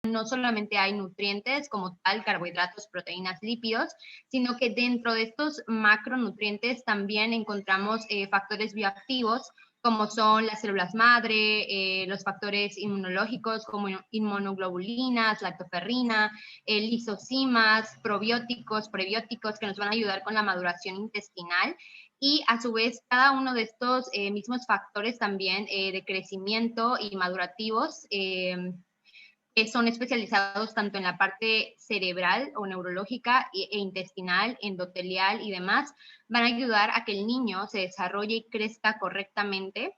no solamente hay nutrientes como tal, carbohidratos, proteínas, lípidos, sino que dentro de estos macronutrientes también encontramos factores bioactivos como son las células madre, los factores inmunológicos como inmunoglobulinas, lactoferrina, lisocimas, probióticos, prebióticos que nos van a ayudar con la maduración intestinal. Y a su vez, cada uno de estos mismos factores también de crecimiento y madurativos que son especializados tanto en la parte cerebral o neurológica e intestinal, endotelial y demás, van a ayudar a que el niño se desarrolle y crezca correctamente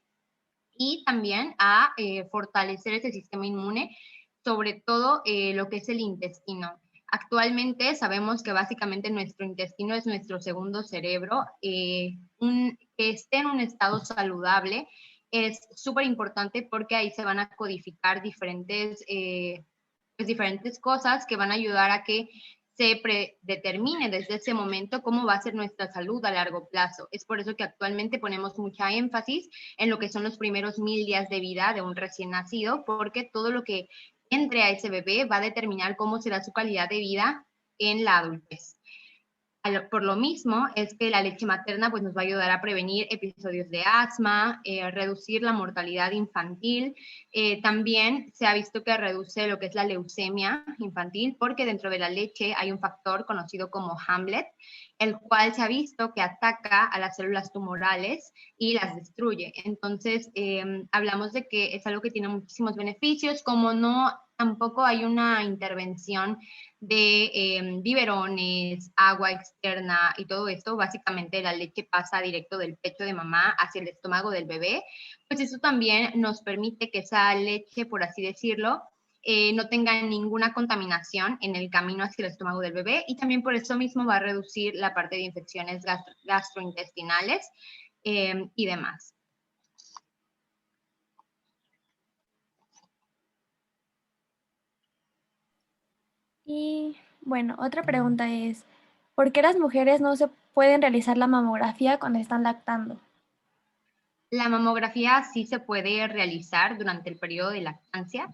y también a fortalecer ese sistema inmune, sobre todo lo que es el intestino. Actualmente sabemos que básicamente nuestro intestino es nuestro segundo cerebro, que esté en un estado saludable es súper importante porque ahí se van a codificar diferentes cosas que van a ayudar a que se predetermine desde ese momento cómo va a ser nuestra salud a largo plazo. Es por eso que actualmente ponemos mucha énfasis en lo que son los primeros 1000 días de vida de un recién nacido, porque todo lo que entre a ese bebé va a determinar cómo será su calidad de vida en la adultez. Por lo mismo es que la leche materna pues, nos va a ayudar a prevenir episodios de asma, reducir la mortalidad infantil. También se ha visto que reduce lo que es la leucemia infantil porque dentro de la leche hay un factor conocido como Hamlet, el cual se ha visto que ataca a las células tumorales y las destruye. Entonces, hablamos de que es algo que tiene muchísimos beneficios, como no tampoco hay una intervención de biberones, agua externa y todo esto, básicamente la leche pasa directo del pecho de mamá hacia el estómago del bebé, pues eso también nos permite que esa leche, por así decirlo, no tenga ninguna contaminación en el camino hacia el estómago del bebé y también por eso mismo va a reducir la parte de infecciones gastrointestinales y demás. Y bueno, otra pregunta es, ¿por qué las mujeres no se pueden realizar la mamografía cuando están lactando? La mamografía sí se puede realizar durante el periodo de lactancia.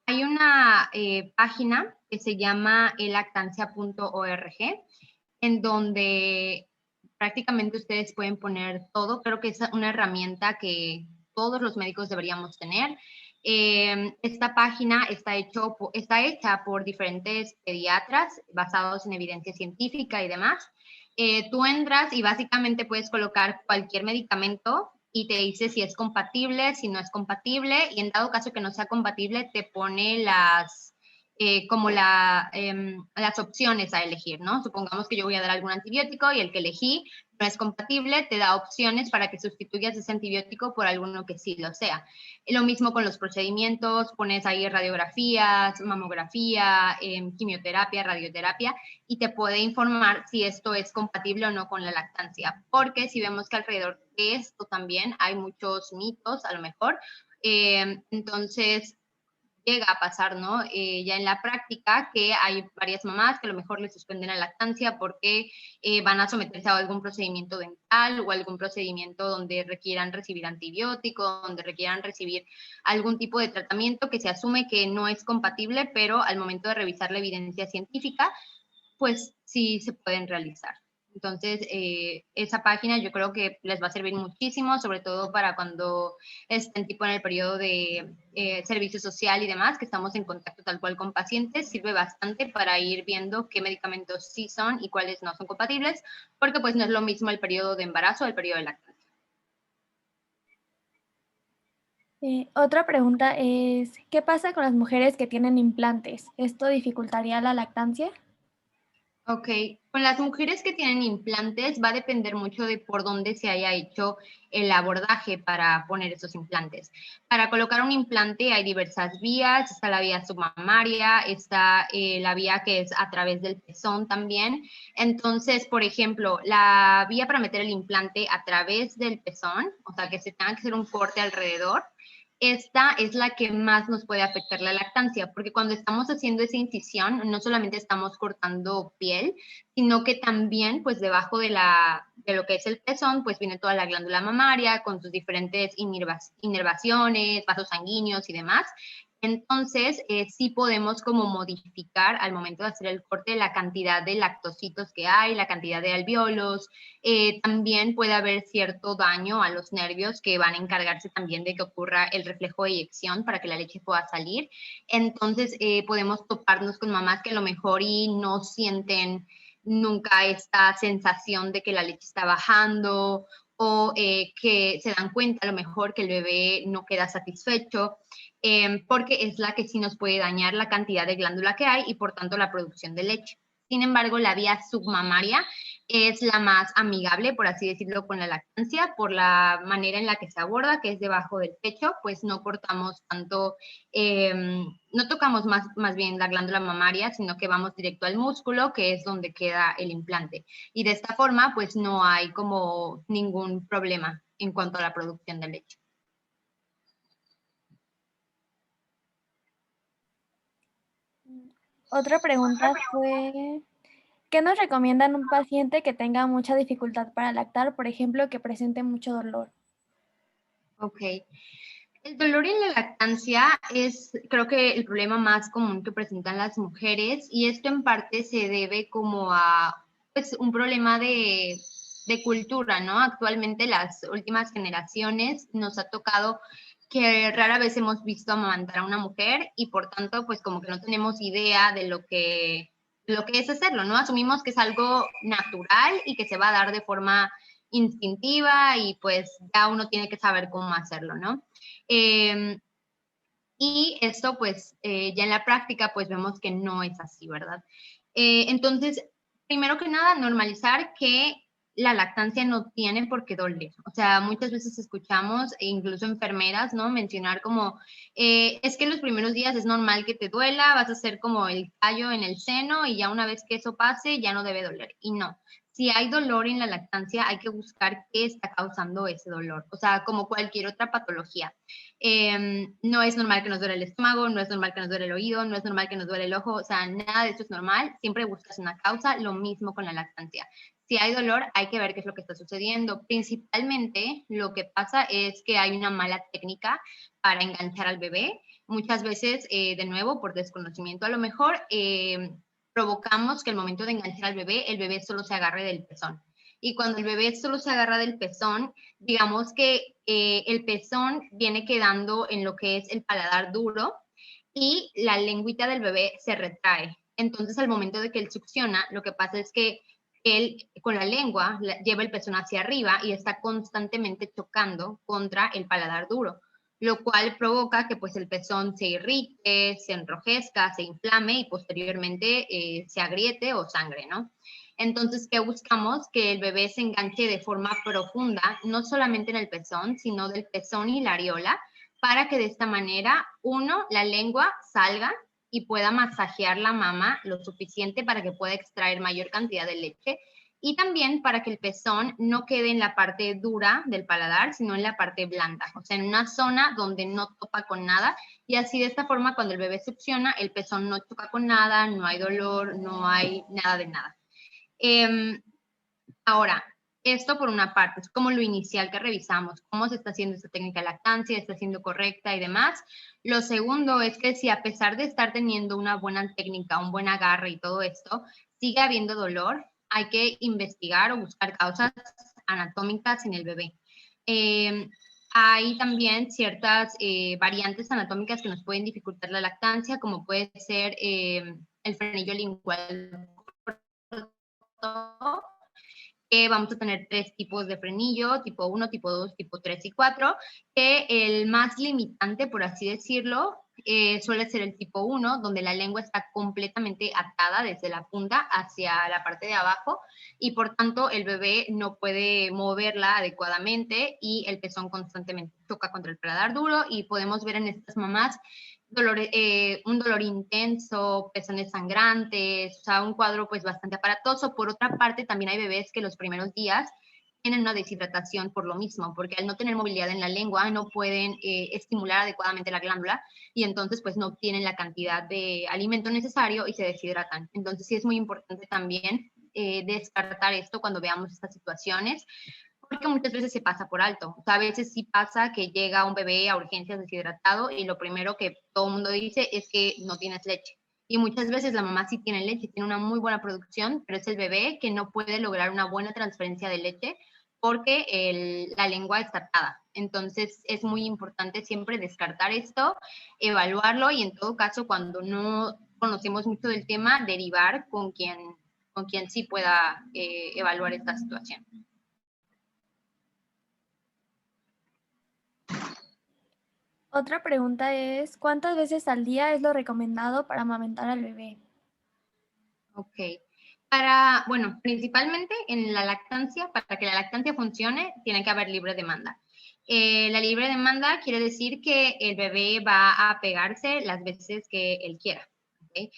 Hay una página que se llama elactancia.org, en donde prácticamente ustedes pueden poner todo. Creo que es una herramienta que todos los médicos deberíamos tener. Esta página está hecha por diferentes pediatras basados en evidencia científica y demás. Tú entras y básicamente puedes colocar cualquier medicamento y te dice si es compatible, si no es compatible, y en dado caso que no sea compatible, te pone como las opciones a elegir, ¿no? Supongamos que yo voy a dar algún antibiótico y el que elegí no es compatible, te da opciones para que sustituyas ese antibiótico por alguno que sí lo sea. Lo mismo con los procedimientos, pones ahí radiografías, mamografía, quimioterapia, radioterapia, y te puede informar si esto es compatible o no con la lactancia, porque si vemos que alrededor de esto también hay muchos mitos, a lo mejor, entonces llega a pasar, ¿no? Ya en la práctica que hay varias mamás que a lo mejor les suspenden la lactancia porque van a someterse a algún procedimiento dental o algún procedimiento donde requieran recibir antibióticos, donde requieran recibir algún tipo de tratamiento que se asume que no es compatible, pero al momento de revisar la evidencia científica, pues sí se pueden realizar. Entonces, esa página yo creo que les va a servir muchísimo, sobre todo para cuando estén tipo en el periodo de servicio social y demás, que estamos en contacto tal cual con pacientes, sirve bastante para ir viendo qué medicamentos sí son y cuáles no son compatibles, porque pues no es lo mismo el periodo de embarazo o el periodo de lactancia. Otra pregunta es, ¿qué pasa con las mujeres que tienen implantes? ¿Esto dificultaría la lactancia? Ok, con las mujeres que tienen implantes va a depender mucho de por dónde se haya hecho el abordaje para poner esos implantes. Para colocar un implante hay diversas vías, está la vía submamaria, está la vía que es a través del pezón también. Entonces, por ejemplo, la vía para meter el implante a través del pezón, o sea, que se tenga que hacer un corte alrededor, esta es la que más nos puede afectar la lactancia, porque cuando estamos haciendo esa incisión, no solamente estamos cortando piel, sino que también, pues debajo de lo que es el pezón, pues viene toda la glándula mamaria con sus diferentes inervaciones, vasos sanguíneos y demás. Entonces, sí podemos como modificar al momento de hacer el corte la cantidad de lactocitos que hay, la cantidad de alvéolos. También puede haber cierto daño a los nervios que van a encargarse también de que ocurra el reflejo de eyección para que la leche pueda salir. Entonces, podemos toparnos con mamás que a lo mejor y no sienten nunca esta sensación de que la leche está bajando o que se dan cuenta a lo mejor que el bebé no queda satisfecho, porque es la que sí nos puede dañar la cantidad de glándula que hay y por tanto la producción de leche. Sin embargo, la vía submamaria es la más amigable, por así decirlo, con la lactancia, por la manera en la que se aborda, que es debajo del pecho, pues no cortamos tanto, no tocamos más bien la glándula mamaria, sino que vamos directo al músculo, que es donde queda el implante. Y de esta forma, pues no hay como ningún problema en cuanto a la producción de leche. Otra pregunta fue, ¿qué nos recomiendan un paciente que tenga mucha dificultad para lactar, por ejemplo, que presente mucho dolor? Ok. El dolor en la lactancia es, creo que, el problema más común que presentan las mujeres, y esto en parte se debe como a pues, un problema de cultura, ¿no? Actualmente las últimas generaciones nos ha tocado que rara vez hemos visto amamantar a una mujer y por tanto pues como que no tenemos idea de lo que es hacerlo, ¿no? Asumimos que es algo natural y que se va a dar de forma instintiva y pues ya uno tiene que saber cómo hacerlo, ¿no? Y esto, pues, ya en la práctica, pues vemos que no es así, ¿verdad? Entonces, primero que nada, normalizar que la lactancia no tiene por qué doler. O sea, muchas veces escuchamos, e incluso enfermeras, ¿no? Mencionar como, es que en los primeros días es normal que te duela, vas a hacer como el callo en el seno y ya una vez que eso pase, ya no debe doler. Y no. Si hay dolor en la lactancia, hay que buscar qué está causando ese dolor. O sea, como cualquier otra patología. No es normal que nos duele el estómago, no es normal que nos duele el oído, no es normal que nos duele el ojo, o sea, nada de esto es normal, siempre buscas una causa, lo mismo con la lactancia. Si hay dolor, hay que ver qué es lo que está sucediendo. Principalmente lo que pasa es que hay una mala técnica para enganchar al bebé. Muchas veces, de nuevo, por desconocimiento a lo mejor, provocamos que al momento de enganchar al bebé, el bebé solo se agarre del pezón. Y cuando el bebé solo se agarra del pezón, digamos que el pezón viene quedando en lo que es el paladar duro y la lengüita del bebé se retrae. Entonces, al momento de que él succiona, lo que pasa es que él con la lengua lleva el pezón hacia arriba y está constantemente chocando contra el paladar duro, lo cual provoca que pues el pezón se irrite, se enrojezca, se inflame y posteriormente se agriete o sangre, ¿no? Entonces, ¿qué buscamos? Que el bebé se enganche de forma profunda, no solamente en el pezón, sino del pezón y la areola, para que de esta manera, uno, la lengua salga y pueda masajear la mama lo suficiente para que pueda extraer mayor cantidad de leche y también para que el pezón no quede en la parte dura del paladar, sino en la parte blanda, o sea, en una zona donde no topa con nada y así de esta forma cuando el bebé succiona, el pezón no toca con nada, no hay dolor, no hay nada de nada. Ahora, esto por una parte, es como lo inicial que revisamos, cómo se está haciendo esta técnica de lactancia, está siendo correcta y demás. Lo segundo es que si a pesar de estar teniendo una buena técnica, un buen agarre y todo esto, sigue habiendo dolor, hay que investigar o buscar causas anatómicas en el bebé. Hay también ciertas variantes anatómicas que nos pueden dificultar la lactancia, como puede ser el frenillo lingual corto, que vamos a tener 3 tipos de frenillo, tipo 1, tipo 2, tipo 3 y 4, que el más limitante, por así decirlo, suele ser el tipo 1, donde la lengua está completamente atada desde la punta hacia la parte de abajo y por tanto el bebé no puede moverla adecuadamente y el pezón constantemente toca contra el paladar duro y podemos ver en estas mamás un dolor intenso, pezones sangrantes, o sea, un cuadro pues bastante aparatoso. Por otra parte, también hay bebés que los primeros días tienen una deshidratación por lo mismo, porque al no tener movilidad en la lengua no pueden estimular adecuadamente la glándula y entonces pues no obtienen la cantidad de alimento necesario y se deshidratan. Entonces sí es muy importante también descartar esto cuando veamos estas situaciones. porque muchas veces se pasa por alto. O sea, a veces sí pasa que llega un bebé a urgencias deshidratado y lo primero que todo el mundo dice es que no tienes leche. Y muchas veces la mamá sí tiene leche, tiene una muy buena producción, pero es el bebé que no puede lograr una buena transferencia de leche porque la lengua está atada. Entonces es muy importante siempre descartar esto, evaluarlo y en todo caso cuando no conocemos mucho del tema, derivar con quien sí pueda evaluar esta situación. Otra pregunta es, ¿cuántas veces al día es lo recomendado para amamantar al bebé? Ok. Bueno, principalmente en la lactancia, para que la lactancia funcione, tiene que haber libre demanda. La libre demanda quiere decir que el bebé va a pegarse las veces que él quiera. ¿Okay?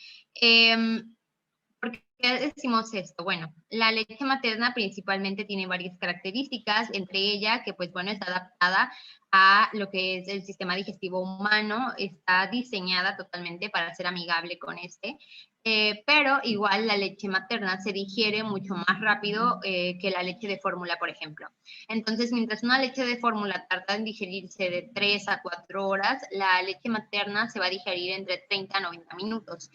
¿Por qué decimos esto? Bueno, la leche materna principalmente tiene varias características, entre ellas que, pues bueno, está adaptada a lo que es el sistema digestivo humano, está diseñada totalmente para ser amigable con este, pero igual la leche materna se digiere mucho más rápido que la leche de fórmula, por ejemplo. Entonces, mientras una leche de fórmula tarda en digerirse de 3 a 4 horas, la leche materna se va a digerir entre 30 a 90 minutos.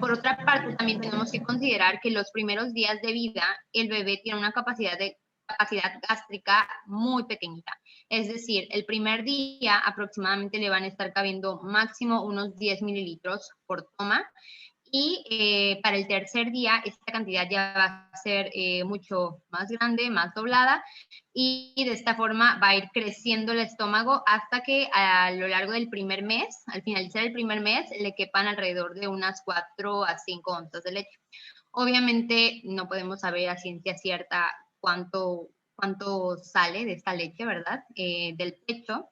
Por otra parte, también tenemos que considerar que los primeros días de vida el bebé tiene una capacidad gástrica muy pequeñita. Es decir, el primer día aproximadamente le van a estar cabiendo máximo unos 10 mililitros por toma y para el tercer día esta cantidad ya va a ser mucho más grande, más doblada y de esta forma va a ir creciendo el estómago hasta que a lo largo del primer mes, al finalizar el primer mes, le quepan alrededor de unas 4 a 5 onzas de leche. Obviamente no podemos saber a ciencia cierta cuánto sale de esta leche, ¿verdad? Del pecho,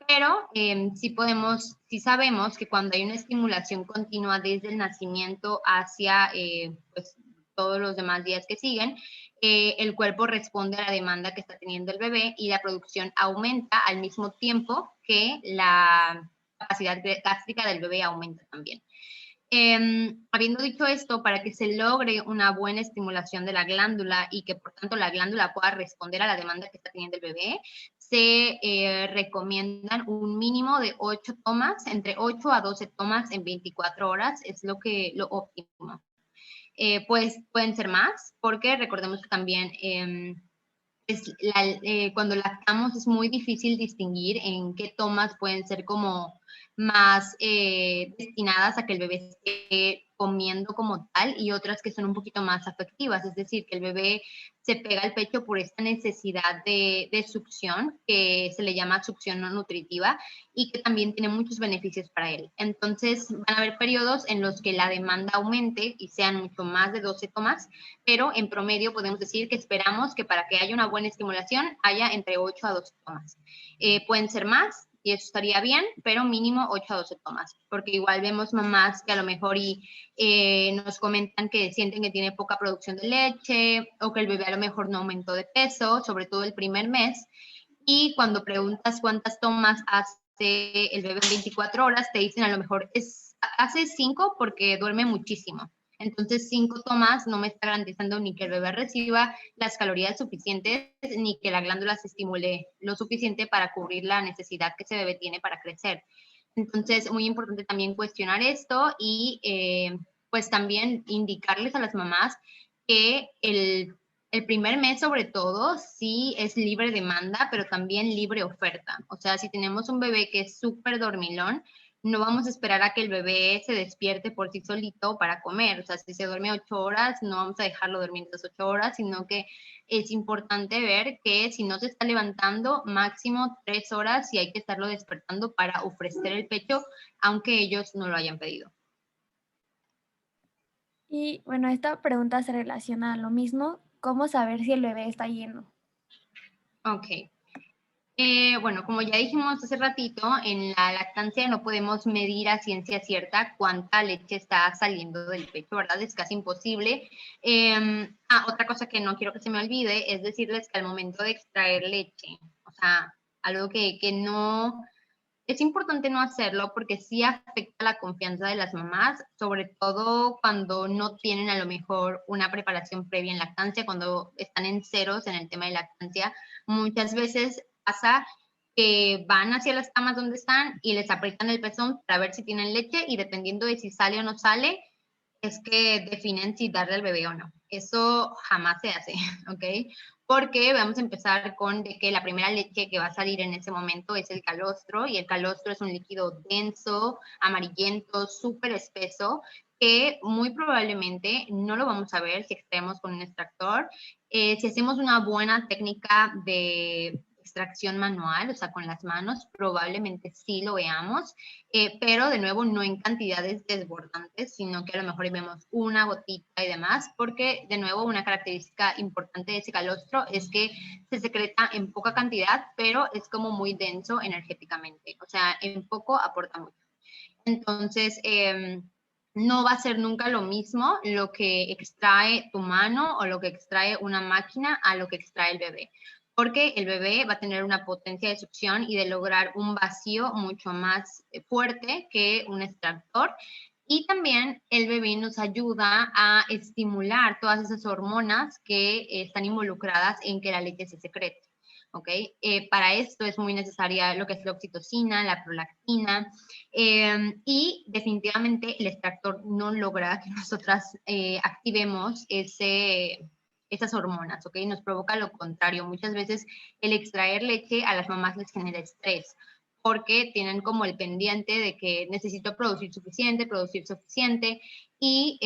pero sí sabemos que cuando hay una estimulación continua desde el nacimiento hacia pues, todos los demás días que siguen, el cuerpo responde a la demanda que está teniendo el bebé y la producción aumenta al mismo tiempo que la capacidad gástrica del bebé aumenta también. Habiendo dicho esto, para que se logre una buena estimulación de la glándula y que por tanto la glándula pueda responder a la demanda que está teniendo el bebé, se recomiendan un mínimo de 8 tomas, entre 8 a 12 tomas en 24 horas, es lo óptimo. Pues pueden ser más, porque recordemos que también cuando lactamos es muy difícil distinguir en qué tomas pueden ser como más destinadas a que el bebé esté comiendo como tal y otras que son un poquito más afectivas, es decir, que el bebé se pega al pecho por esta necesidad de succión que se le llama succión no nutritiva y que también tiene muchos beneficios para él. Entonces van a haber periodos en los que la demanda aumente y sean mucho más de 12 tomas, pero en promedio podemos decir que esperamos que para que haya una buena estimulación haya entre 8 a 12 tomas. Pueden ser más y eso estaría bien, pero mínimo 8 a 12 tomas, porque igual vemos mamás que a lo mejor nos comentan que sienten que tiene poca producción de leche o que el bebé a lo mejor no aumentó de peso, sobre todo el primer mes, y cuando preguntas cuántas tomas hace el bebé en 24 horas, te dicen a lo mejor hace 5 porque duerme muchísimo. Entonces, 5 tomas no me está garantizando ni que el bebé reciba las calorías suficientes, ni que la glándula se estimule lo suficiente para cubrir la necesidad que ese bebé tiene para crecer. Entonces, muy importante también cuestionar esto y pues también indicarles a las mamás que el primer mes, sobre todo, sí es libre demanda, pero también libre oferta. O sea, si tenemos un bebé que es súper dormilón, no vamos a esperar a que el bebé se despierte por sí solito para comer. O sea, si se duerme 8 horas, no vamos a dejarlo dormir esas 8 horas, sino que es importante ver que si no se está levantando, máximo 3 horas y hay que estarlo despertando para ofrecer el pecho, aunque ellos no lo hayan pedido. Y bueno, esta pregunta se relaciona a lo mismo, ¿cómo saber si el bebé está lleno? Ok. Bueno, como ya dijimos hace ratito, en la lactancia no podemos medir a ciencia cierta cuánta leche está saliendo del pecho, ¿verdad? Es casi imposible. Otra cosa que no quiero que se me olvide es decirles que al momento de extraer leche, o sea, algo que no Es importante no hacerlo porque sí afecta la confianza de las mamás, sobre todo cuando no tienen a lo mejor una preparación previa en lactancia, cuando están en ceros en el tema de lactancia. Muchas veces pasa que van hacia las camas donde están y les aprietan el pezón para ver si tienen leche y dependiendo de si sale o no sale, es que definen si darle al bebé o no. Eso jamás se hace, ¿ok? Porque vamos a empezar con de que la primera leche que va a salir en ese momento es el calostro, y el calostro es un líquido denso, amarillento, súper espeso, que muy probablemente no lo vamos a ver si extraemos con un extractor. Si hacemos una buena técnica de extracción manual, o sea, con las manos, probablemente sí lo veamos, pero de nuevo no en cantidades desbordantes, sino que a lo mejor vemos una gotita y demás, porque de nuevo una característica importante de ese calostro es que se secreta en poca cantidad, pero es como muy denso energéticamente, o sea, en poco aporta mucho. Entonces, no va a ser nunca lo mismo lo que extrae tu mano o lo que extrae una máquina a lo que extrae el bebé, porque el bebé va a tener una potencia de succión y de lograr un vacío mucho más fuerte que un extractor. Y también el bebé nos ayuda a estimular todas esas hormonas que están involucradas en que la leche se secrete. ¿Ok? Para esto es muy necesaria lo que es la oxitocina, la prolactina, y definitivamente el extractor no logra que nosotras activemos esas hormonas, ¿ok? Nos provoca lo contrario. Muchas veces el extraer leche a las mamás les genera estrés porque tienen como el pendiente de que necesito producir suficiente y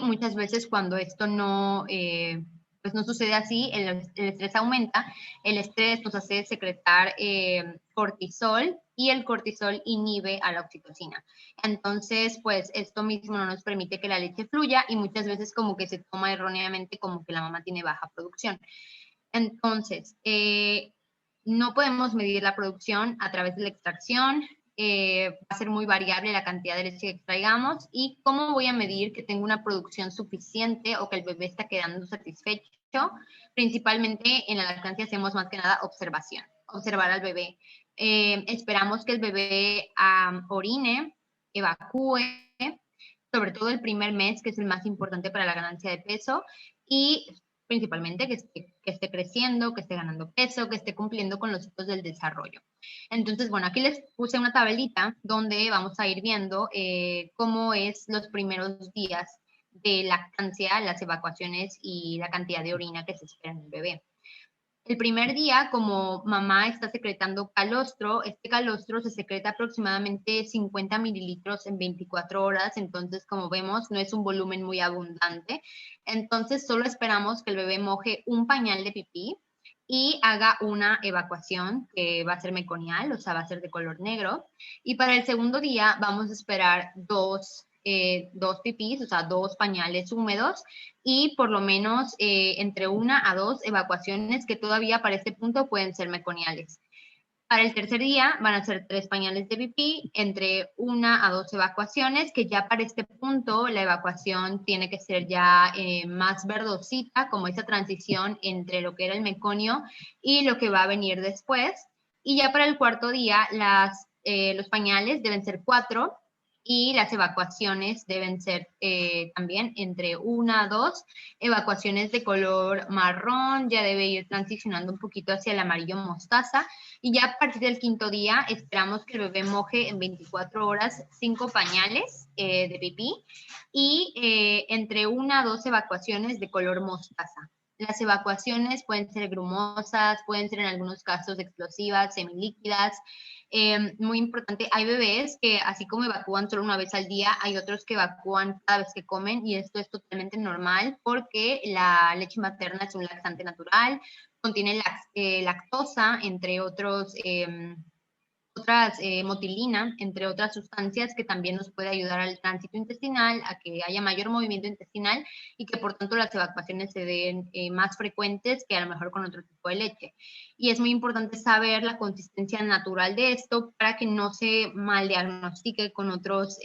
muchas veces cuando esto no, pues no sucede así, el estrés aumenta, el estrés nos hace secretar cortisol y el cortisol inhibe a la oxitocina. Entonces, pues esto mismo no nos permite que la leche fluya y muchas veces como que se toma erróneamente como que la mamá tiene baja producción. Entonces, no podemos medir la producción a través de la extracción, va a ser muy variable la cantidad de leche que extraigamos y cómo voy a medir que tengo una producción suficiente o que el bebé está quedando satisfecho. Principalmente en la lactancia hacemos más que nada observación, observar al bebé. Esperamos que el bebé orine, evacúe, sobre todo el primer mes, que es el más importante para la ganancia de peso, y principalmente que esté creciendo, que esté ganando peso, que esté cumpliendo con los hitos del desarrollo. Entonces, bueno, aquí les puse una tabelita donde vamos a ir viendo cómo es los primeros días de lactancia, las evacuaciones y la cantidad de orina que se espera en el bebé. El primer día, como mamá está secretando calostro, este calostro se secreta aproximadamente 50 mililitros en 24 horas, entonces como vemos no es un volumen muy abundante, entonces solo esperamos que el bebé moje un pañal de pipí y haga una evacuación que va a ser meconial, o sea, va a ser de color negro, y para el segundo día vamos a esperar dos pipís, o sea, dos pañales húmedos, y por lo menos entre 1 a 2 evacuaciones que todavía para este punto pueden ser meconiales. Para el tercer día van a ser 3 pañales de pipí, entre 1 a 2 evacuaciones, que ya para este punto la evacuación tiene que ser ya más verdosita, como esa transición entre lo que era el meconio y lo que va a venir después. Y ya para el cuarto día los pañales deben ser 4 y las evacuaciones deben ser también entre 1 a 2 evacuaciones de color marrón, ya debe ir transicionando un poquito hacia el amarillo mostaza, y ya a partir del quinto día esperamos que el bebé moje en 24 horas 5 pañales de pipí y entre 1 a 2 evacuaciones de color mostaza. Las evacuaciones pueden ser grumosas, pueden ser en algunos casos explosivas, semilíquidas. Muy importante, hay bebés que así como evacúan solo una vez al día, hay otros que evacúan cada vez que comen y esto es totalmente normal porque la leche materna es un laxante natural, contiene lactosa, entre otros, motilina, entre otras sustancias que también nos puede ayudar al tránsito intestinal, a que haya mayor movimiento intestinal y que por tanto las evacuaciones se den más frecuentes que a lo mejor con otro tipo de leche. Y es muy importante saber la consistencia natural de esto para que no se maldiagnostique con otras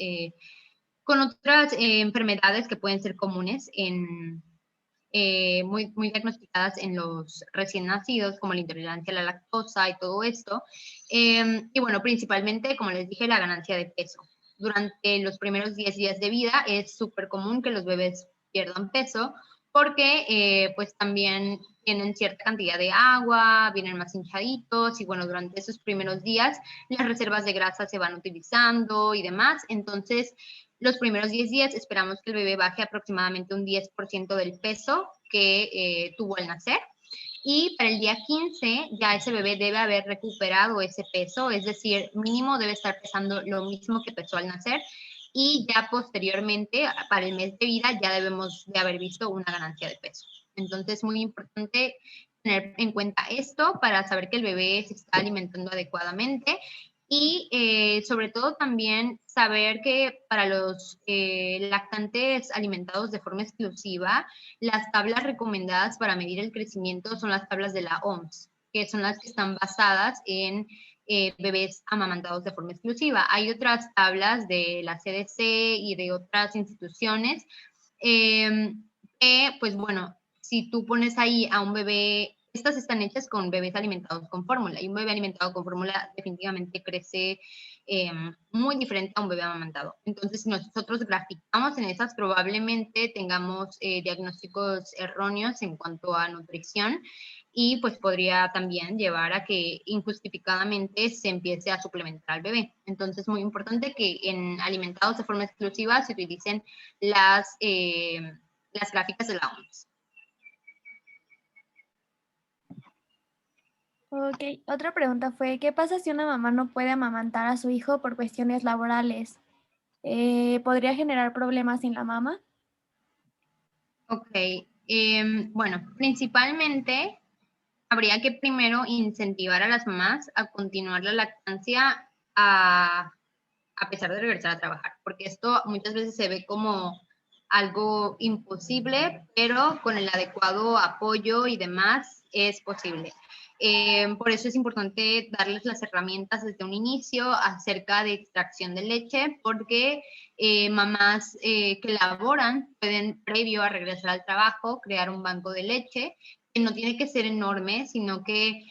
enfermedades que pueden ser comunes muy diagnosticadas en los recién nacidos, como la intolerancia a la lactosa y todo esto. Y bueno, principalmente, como les dije, la ganancia de peso. Durante los primeros 10 días de vida es súper común que los bebés pierdan peso porque pues también tienen cierta cantidad de agua, vienen más hinchaditos y bueno, durante esos primeros días las reservas de grasa se van utilizando y demás. Entonces, los primeros 10 días esperamos que el bebé baje aproximadamente un 10% del peso que tuvo al nacer. Y para el día 15 ya ese bebé debe haber recuperado ese peso, es decir, mínimo debe estar pesando lo mismo que pesó al nacer y ya posteriormente, para el mes de vida, ya debemos de haber visto una ganancia de peso. Entonces, muy importante tener en cuenta esto para saber que el bebé se está alimentando adecuadamente y sobre todo también saber que para los lactantes alimentados de forma exclusiva, las tablas recomendadas para medir el crecimiento son las tablas de la OMS, que son las que están basadas en bebés amamantados de forma exclusiva. Hay otras tablas de la CDC y de otras instituciones que, pues bueno, si tú pones ahí a un bebé, estas están hechas con bebés alimentados con fórmula y un bebé alimentado con fórmula definitivamente crece muy diferente a un bebé amamantado. Entonces, si nosotros graficamos en esas, probablemente tengamos diagnósticos erróneos en cuanto a nutrición y pues podría también llevar a que injustificadamente se empiece a suplementar al bebé. Entonces, muy importante que en alimentados de forma exclusiva se utilicen las gráficas de la OMS. Ok, otra pregunta fue, ¿qué pasa si una mamá no puede amamantar a su hijo por cuestiones laborales? ¿Podría generar problemas en la mamá? Ok, bueno, principalmente habría que primero incentivar a las mamás a continuar la lactancia a pesar de regresar a trabajar, porque esto muchas veces se ve como algo imposible, pero con el adecuado apoyo y demás es posible. Por eso es importante darles las herramientas desde un inicio acerca de extracción de leche, porque mamás que laboran pueden, previo a regresar al trabajo, crear un banco de leche, que no tiene que ser enorme, sino que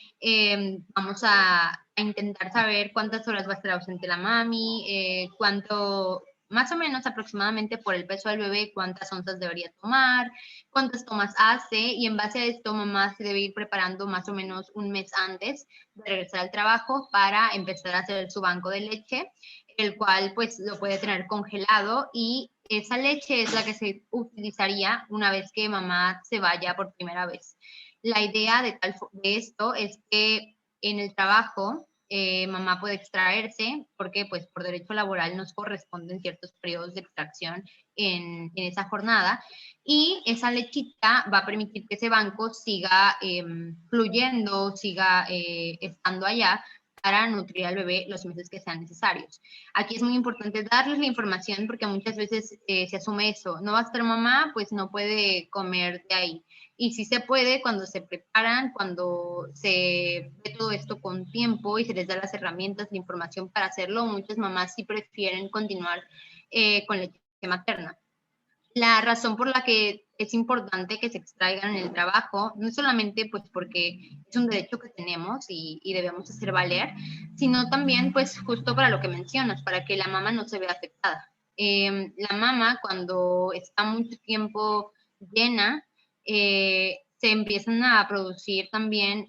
vamos a intentar saber cuántas horas va a estar ausente la mami, cuánto, más o menos aproximadamente por el peso del bebé, cuántas onzas debería tomar, cuántas tomas hace, y en base a esto mamá se debe ir preparando más o menos un mes antes de regresar al trabajo para empezar a hacer su banco de leche, el cual pues lo puede tener congelado y esa leche es la que se utilizaría una vez que mamá se vaya por primera vez. La idea de esto es que en el trabajo mamá puede extraerse porque pues por derecho laboral nos corresponden ciertos periodos de extracción en esa jornada y esa lechita va a permitir que ese banco siga fluyendo, siga estando allá para nutrir al bebé los meses que sean necesarios. Aquí es muy importante darles la información porque muchas veces se asume eso, no va a estar mamá, pues no puede comer de ahí. Y sí se puede cuando se preparan, cuando se ve todo esto con tiempo y se les da las herramientas, la información para hacerlo. Muchas mamás sí prefieren continuar con leche materna. La razón por la que es importante que se extraigan en el trabajo, no solamente pues porque es un derecho que tenemos y debemos hacer valer, sino también pues justo para lo que mencionas, para que la mamá no se vea afectada. La mamá cuando está mucho tiempo llena, se empiezan a producir también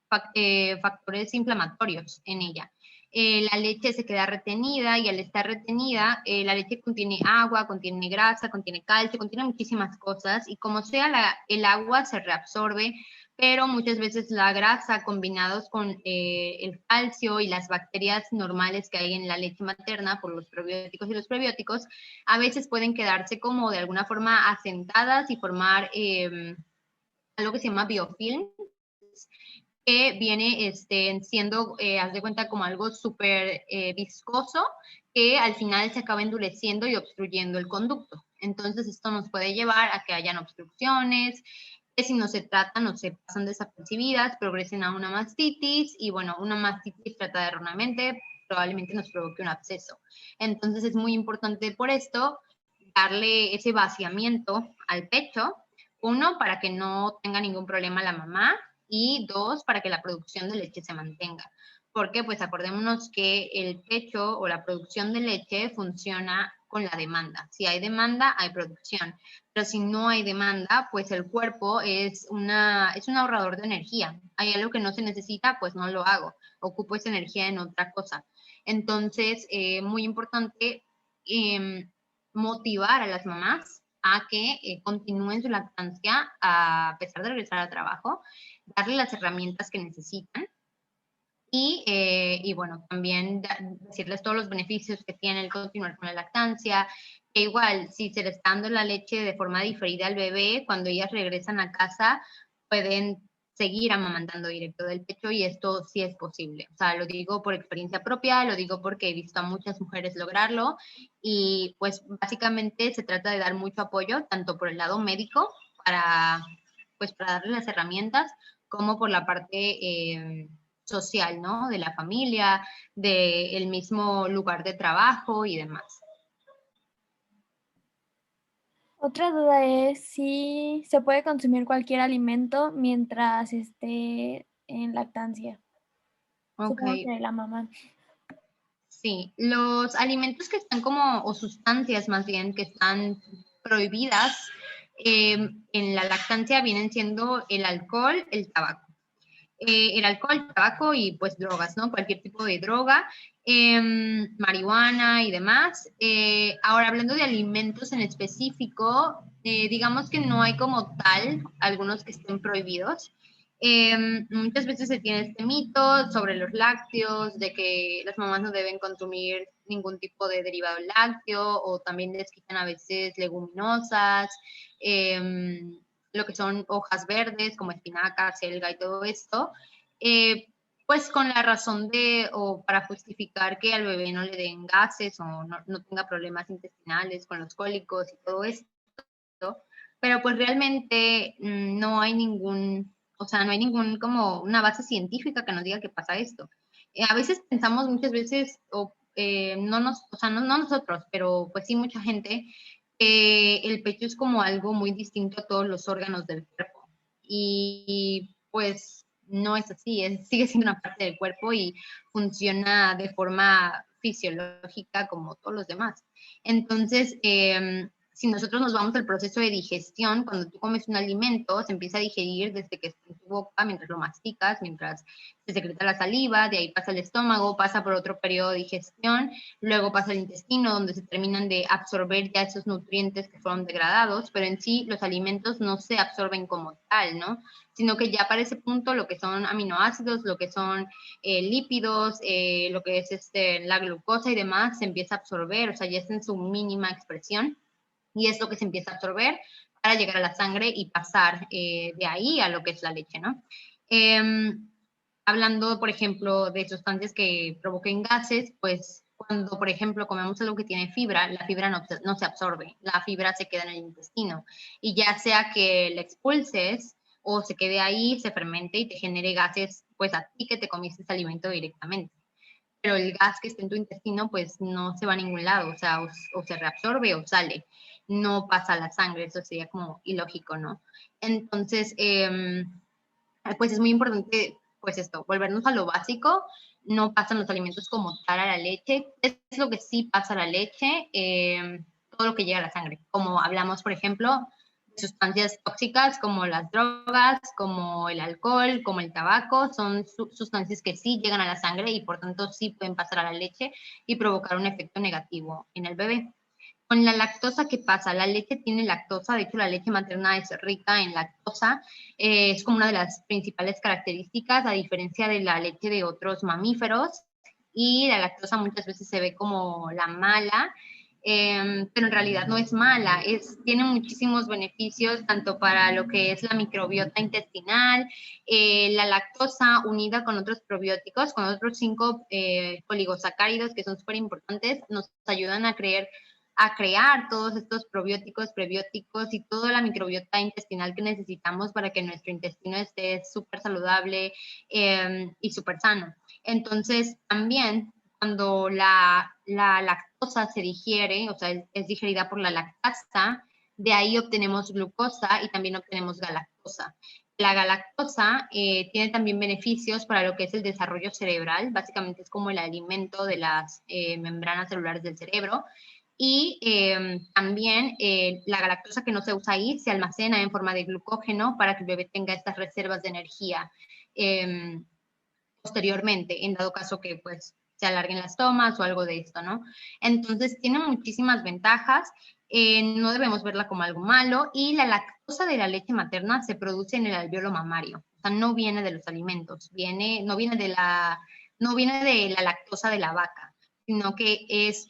factores inflamatorios en ella. La leche se queda retenida y al estar retenida, la leche contiene agua, contiene grasa, contiene calcio, contiene muchísimas cosas y como sea, el agua se reabsorbe, pero muchas veces la grasa combinados con el calcio y las bacterias normales que hay en la leche materna por los probióticos y los prebióticos, a veces pueden quedarse como de alguna forma asentadas y formar algo que se llama biofilm, que viene siendo, haz de cuenta, como algo súper viscoso, que al final se acaba endureciendo y obstruyendo el conducto. Entonces, esto nos puede llevar a que hayan obstrucciones, que si no se tratan o se pasan desapercibidas, progresen a una mastitis, y bueno, una mastitis tratada erróneamente probablemente nos provoque un absceso. Entonces, es muy importante por esto darle ese vaciamiento al pecho Uno, para que no tenga ningún problema la mamá, y dos, para que la producción de leche se mantenga. Porque pues acordémonos que el pecho o la producción de leche funciona con la demanda. Si hay demanda, hay producción. Pero si no hay demanda, pues el cuerpo es un ahorrador de energía. Hay algo que no se necesita, pues no lo hago. Ocupo esa energía en otra cosa. Entonces, muy importante motivar a las mamás a que continúen su lactancia a pesar de regresar al trabajo, darle las herramientas que necesitan y bueno, también decirles todos los beneficios que tiene el continuar con la lactancia, que igual si se le está dando la leche de forma diferida al bebé, cuando ellas regresan a casa pueden seguir amamantando directo del pecho y esto sí es posible. O sea, lo digo por experiencia propia, lo digo porque he visto a muchas mujeres lograrlo y pues básicamente se trata de dar mucho apoyo, tanto por el lado médico, pues para darles las herramientas, como por la parte social, ¿no? De la familia, del mismo lugar de trabajo y demás. Otra duda es si se puede consumir cualquier alimento mientras esté en lactancia. Supongo Ok, que la mamá. sí. Los alimentos que están como, o sustancias más bien, que están prohibidas en la lactancia vienen siendo el alcohol, el tabaco. El alcohol, tabaco y pues drogas, ¿no? Cualquier tipo de droga, marihuana y demás. Ahora, hablando de alimentos en específico, digamos que no hay como tal algunos que estén prohibidos. Muchas veces se tiene este mito sobre los lácteos, de que las mamás no deben consumir ningún tipo de derivado lácteo, o también les quitan a veces leguminosas, lo que son hojas verdes como espinaca, selga y todo esto, pues con la razón o para justificar que al bebé no le den gases o no tenga problemas intestinales con los cólicos y todo esto, pero pues realmente no hay o sea, no hay ningún como una base científica que nos diga que pasa esto. A veces pensamos muchas veces, o sea, no nosotros, pero pues sí mucha gente, que el pecho es como algo muy distinto a todos los órganos del cuerpo. Y pues no es así, sigue siendo una parte del cuerpo y funciona de forma fisiológica como todos los demás. Entonces, si nosotros nos vamos al proceso de digestión, cuando tú comes un alimento, se empieza a digerir desde que está en tu boca, mientras lo masticas, mientras se secreta la saliva, de ahí pasa al estómago, pasa por otro periodo de digestión, luego pasa al intestino, donde se terminan de absorber ya esos nutrientes que fueron degradados, pero en sí los alimentos no se absorben como tal, ¿no? Sino que ya para ese punto lo que son aminoácidos, lo que son lípidos, lo que es la glucosa y demás, se empieza a absorber, o sea, ya está en su mínima expresión y es lo que se empieza a absorber para llegar a la sangre y pasar de ahí a lo que es la leche, ¿no? Hablando, por ejemplo, de sustancias que provoquen gases, pues cuando, por ejemplo, comemos algo que tiene fibra, la fibra no se absorbe, la fibra se queda en el intestino. Y ya sea que la expulses o se quede ahí, se fermente y te genere gases, pues a ti que te comiste ese alimento directamente. Pero el gas que está en tu intestino, pues no se va a ningún lado, o sea, o se reabsorbe o sale, no pasa a la sangre, eso sería como ilógico, ¿no? Entonces, pues es muy importante, pues esto, volvernos a lo básico, no pasan los alimentos como tal a la leche, es lo que sí pasa a la leche, todo lo que llega a la sangre, como hablamos, por ejemplo, de sustancias tóxicas como las drogas, como el alcohol, como el tabaco, son sustancias que sí llegan a la sangre y por tanto sí pueden pasar a la leche y provocar un efecto negativo en el bebé. Con la lactosa, ¿qué pasa? La leche tiene lactosa, de hecho la leche materna es rica en lactosa, es como una de las principales características, a diferencia de la leche de otros mamíferos, y la lactosa muchas veces se ve como la mala, pero en realidad no es mala, tiene muchísimos beneficios tanto para lo que es la microbiota intestinal, la lactosa unida con otros probióticos, con otros 5 oligosacáridos que son súper importantes, nos ayudan a crear todos estos probióticos, prebióticos y toda la microbiota intestinal que necesitamos para que nuestro intestino esté súper saludable y súper sano. Entonces, también cuando la lactosa se digiere, o sea, es digerida por la lactasa, De ahí obtenemos glucosa y también obtenemos galactosa. La galactosa tiene también beneficios para lo que es el desarrollo cerebral. Básicamente es como el alimento de las membranas celulares del cerebro. Y también la galactosa que no se usa ahí se almacena en forma de glucógeno para que el bebé tenga estas reservas de energía posteriormente, en dado caso que pues se alarguen las tomas o algo de esto, ¿no? Entonces tiene muchísimas ventajas, no debemos verla como algo malo, y la lactosa de la leche materna se produce en el alvéolo mamario, o sea, no viene de los alimentos, no viene de la lactosa de la vaca, sino que es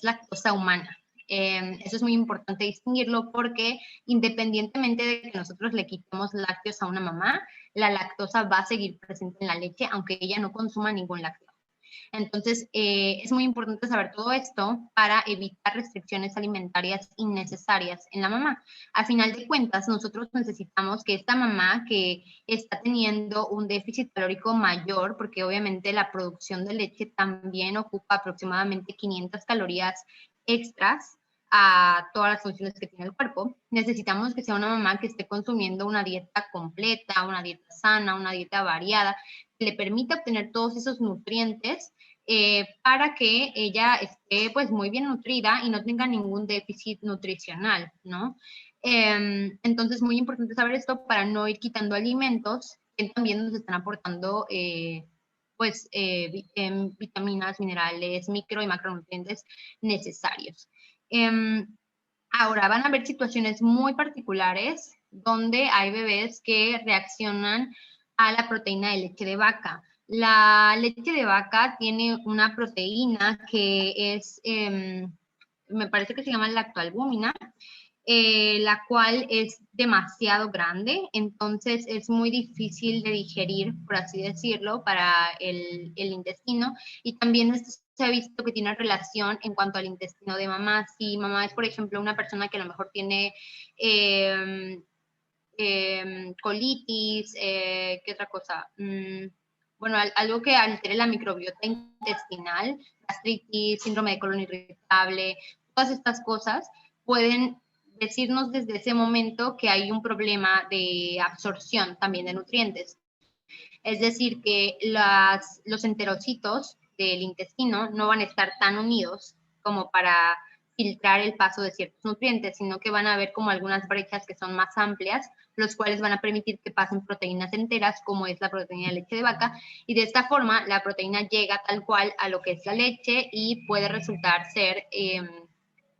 lactosa humana. Eso es muy importante distinguirlo porque independientemente de que nosotros le quitemos lácteos a una mamá, la lactosa va a seguir presente en la leche aunque ella no consuma ningún lácteo. Entonces, es muy importante saber todo esto para evitar restricciones alimentarias innecesarias en la mamá. A final de cuentas, nosotros necesitamos que esta mamá que está teniendo un déficit calórico mayor, porque obviamente la producción de leche también ocupa aproximadamente 500 calorías extras a todas las funciones que tiene el cuerpo, necesitamos que sea una mamá que esté consumiendo una dieta completa, una dieta sana, una dieta variada, que le permita obtener todos esos nutrientes para que ella esté pues muy bien nutrida y no tenga ningún déficit nutricional, ¿no? Entonces, muy importante saber esto para no ir quitando alimentos que también nos están aportando vitaminas, minerales, micro y macronutrientes necesarios. Ahora, van a haber situaciones muy particulares donde hay bebés que reaccionan a la proteína de leche de vaca. La leche de vaca tiene una proteína que es, me parece que se llama lactoalbúmina, la cual es demasiado grande, entonces es muy difícil de digerir, por así decirlo, para el intestino, y también esto se ha visto que tiene relación en cuanto al intestino de mamá. Si mamá es, por ejemplo, una persona que a lo mejor tiene colitis, ¿qué otra cosa? Bueno, algo que altere la microbiota intestinal, gastritis, síndrome de colon irritable, todas estas cosas pueden decirnos desde ese momento que hay un problema de absorción también de nutrientes. Es decir, que los enterocitos del intestino no van a estar tan unidos como para filtrar el paso de ciertos nutrientes, sino que van a haber como algunas brechas que son más amplias, los cuales van a permitir que pasen proteínas enteras, como es la proteína de leche de vaca, y de esta forma la proteína llega tal cual a lo que es la leche y puede resultar ser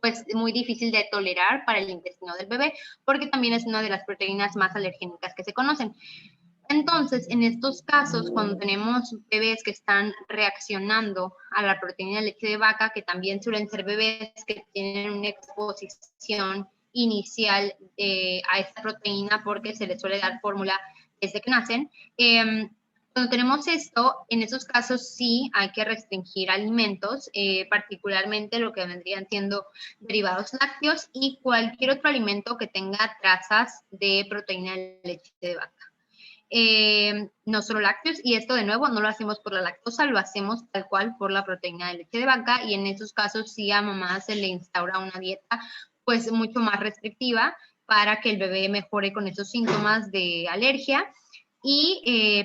pues muy difícil de tolerar para el intestino del bebé, porque también es una de las proteínas más alergénicas que se conocen. Entonces, en estos casos, cuando tenemos bebés que están reaccionando a la proteína de leche de vaca, que también suelen ser bebés que tienen una exposición inicial a esta proteína porque se les suele dar fórmula desde que nacen, cuando tenemos esto, en esos casos sí hay que restringir alimentos, particularmente lo que vendrían siendo derivados lácteos y cualquier otro alimento que tenga trazas de proteína de leche de vaca. No solo lácteos, y esto de nuevo no lo hacemos por la lactosa, lo hacemos tal cual por la proteína de leche de vaca, y en esos casos sí a mamá se le instaura una dieta pues mucho más restrictiva para que el bebé mejore con esos síntomas de alergia,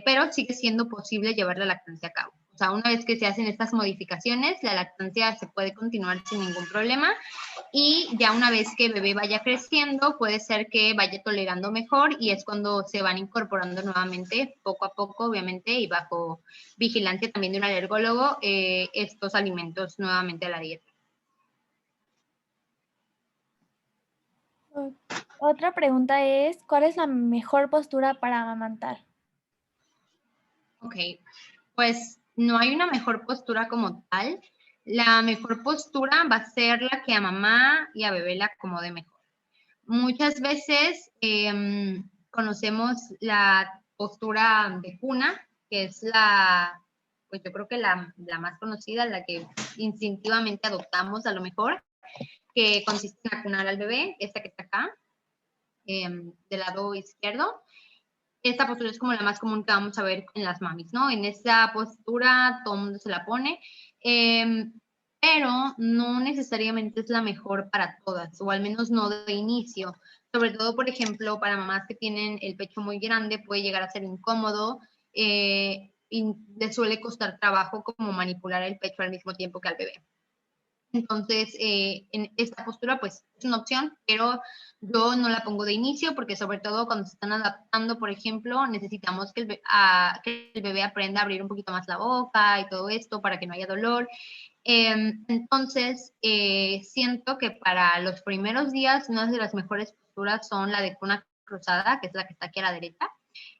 pero sigue siendo posible llevar la lactancia a cabo. O sea, una vez que se hacen estas modificaciones, la lactancia se puede continuar sin ningún problema, y ya una vez que el bebé vaya creciendo, puede ser que vaya tolerando mejor, y es cuando se van incorporando nuevamente, poco a poco, obviamente, y bajo vigilancia también de un alergólogo, estos alimentos nuevamente a la dieta. Otra pregunta es, ¿cuál es la mejor postura para amamantar? Ok, pues no hay una mejor postura como tal. La mejor postura va a ser la que a mamá y a bebé le acomode mejor. Muchas veces conocemos la postura de cuna, que es pues yo creo que la más conocida, la que instintivamente adoptamos a lo mejor, que consiste en acunar al bebé, esta que está acá, del lado izquierdo. Esta postura es como la más común que vamos a ver en las mamis, ¿no? En esta postura todo el mundo se la pone. pero no necesariamente es la mejor para todas, o al menos no de inicio. Sobre todo, por ejemplo, para mamás que tienen el pecho muy grande, puede llegar a ser incómodo y les suele costar trabajo como manipular el pecho al mismo tiempo que al bebé. Entonces, en esta postura, pues, es una opción, pero yo no la pongo de inicio porque sobre todo cuando se están adaptando, por ejemplo, necesitamos que que el bebé aprenda a abrir un poquito más la boca y todo esto para que no haya dolor. Entonces, siento que para los primeros días, una de las mejores posturas son la de cuna cruzada, que es la que está aquí a la derecha.